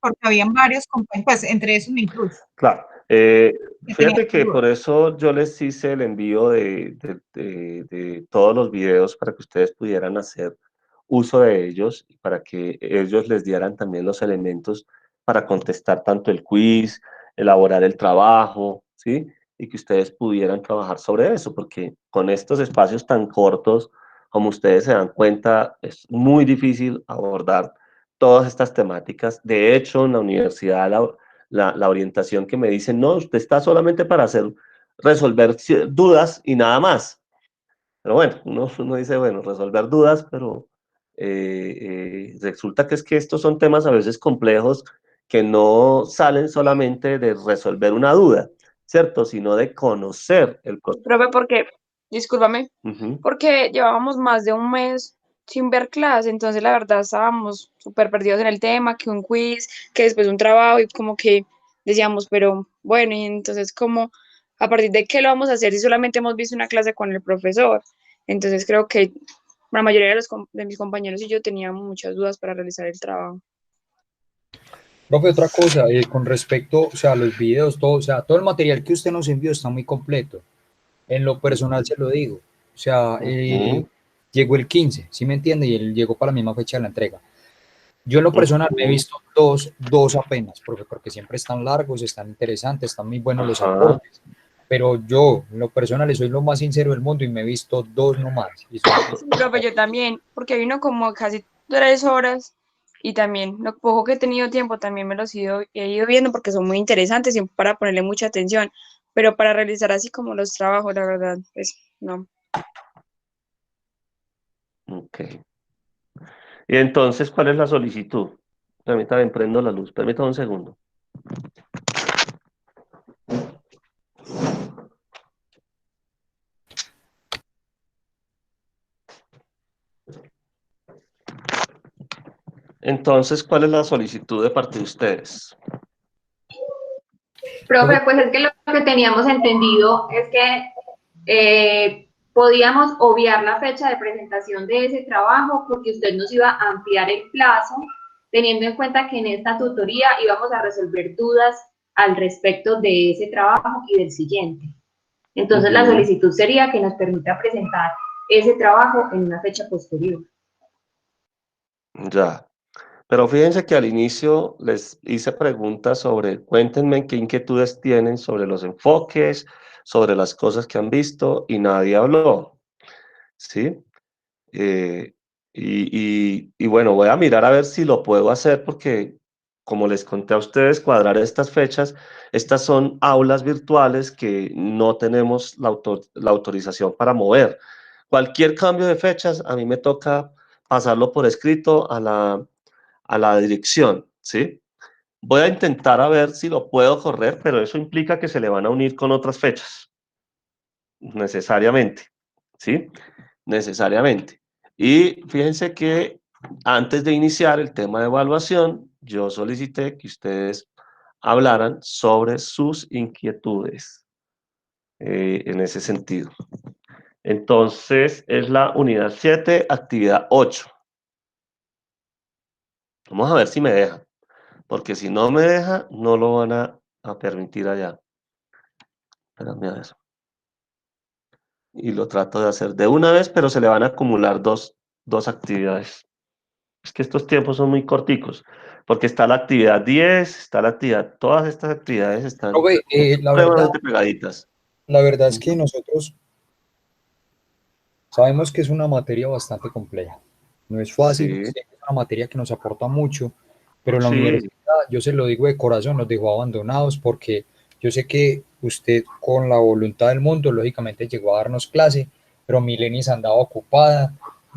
porque habían varios compañeros, pues entre esos me incluyo, Claro. que tenían Fíjate que dudas. por eso yo les hice el envío de todos los videos para que ustedes pudieran hacer uso de ellos y para que ellos les dieran también los elementos para contestar tanto el quiz, elaborar el trabajo, ¿sí? Y que ustedes pudieran trabajar sobre eso, porque con estos espacios tan cortos, como ustedes se dan cuenta, es muy difícil abordar todas estas temáticas. De hecho, en la universidad la orientación que me dicen, no, usted está solamente para resolver dudas y nada más. Pero bueno, uno dice, bueno, resolver dudas, pero resulta que es que estos son temas a veces complejos que no salen solamente de resolver una duda, ¿cierto? Sino de conocer el proceso. Profe, porque, discúlpame, Ujú. porque llevábamos más de un mes sin ver clase, entonces la verdad estábamos súper perdidos en el tema, que un quiz, que después un trabajo y como que decíamos, pero bueno, y entonces como, a partir de qué lo vamos a hacer si solamente hemos visto una clase con el profesor. Entonces creo que la mayoría de mis compañeros y yo teníamos muchas dudas para realizar el trabajo. profe, otra cosa, con respecto, o sea, a los videos, todo, o sea, todo el material que usted nos envió está muy completo. En lo personal se lo digo, o sea, Ujú. llegó el 15, ¿sí me entiende? Y él llegó para la misma fecha de la entrega. Yo en lo personal me he Ujú. visto dos apenas, porque siempre están largos, están interesantes, están muy buenos los Ajá. aportes. Pero yo, en lo personal, soy lo más sincero del mundo y me he visto dos nomás. Y son Sí, profe, yo también, porque vino como casi 3 horas y también lo poco que he tenido tiempo también he ido viendo porque son muy interesantes y para ponerle mucha atención, pero para realizar así como los trabajos, la verdad, pues no. Ok. Y entonces, ¿cuál es la solicitud? Permítame, prendo la luz. Permítame un segundo. Entonces, ¿cuál es la solicitud de parte de ustedes? Profe, pues es que lo que teníamos entendido es que podíamos obviar la fecha de presentación de ese trabajo porque usted nos iba a ampliar el plazo, teniendo en cuenta que en esta tutoría íbamos a resolver dudas al respecto de ese trabajo y del siguiente. Entonces, la solicitud sería que nos permita presentar ese trabajo en una fecha posterior. Ya. Pero fíjense que al inicio les hice preguntas sobre, cuéntenme qué inquietudes tienen sobre los enfoques, sobre las cosas que han visto y nadie habló, ¿sí? Eh, y bueno, voy a mirar a ver si lo puedo hacer porque, como les conté a ustedes, cuadrar estas fechas, estas son aulas virtuales que no tenemos la autorización para mover. Cualquier cambio de fechas, a mí me toca pasarlo por escrito a la dirección, ¿sí? Voy a intentar a ver si lo puedo correr, pero eso implica que se le van a unir con otras fechas, necesariamente, ¿sí? Necesariamente. Y fíjense que antes de iniciar el tema de evaluación, yo solicité que ustedes hablaran sobre sus inquietudes en ese sentido. Entonces, es la unidad 7, actividad 8. Vamos a ver si me deja, porque si no me deja, no lo van a permitir allá. Espérame a ver. Y lo trato de hacer de una vez, pero se le van a acumular dos actividades. Es que estos tiempos son muy corticos, porque está la actividad 10, está la actividad, todas estas actividades están Profe, supremamente pegaditas. la verdad es que nosotros sabemos que es una materia bastante compleja. No es fácil, Sí, sé que es una materia que nos aporta mucho, pero la sí, universidad, yo se lo digo de corazón, nos dejó abandonados porque yo sé que usted con la voluntad del mundo, lógicamente llegó a darnos clase, pero Milenis andaba ocupada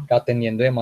atendiendo de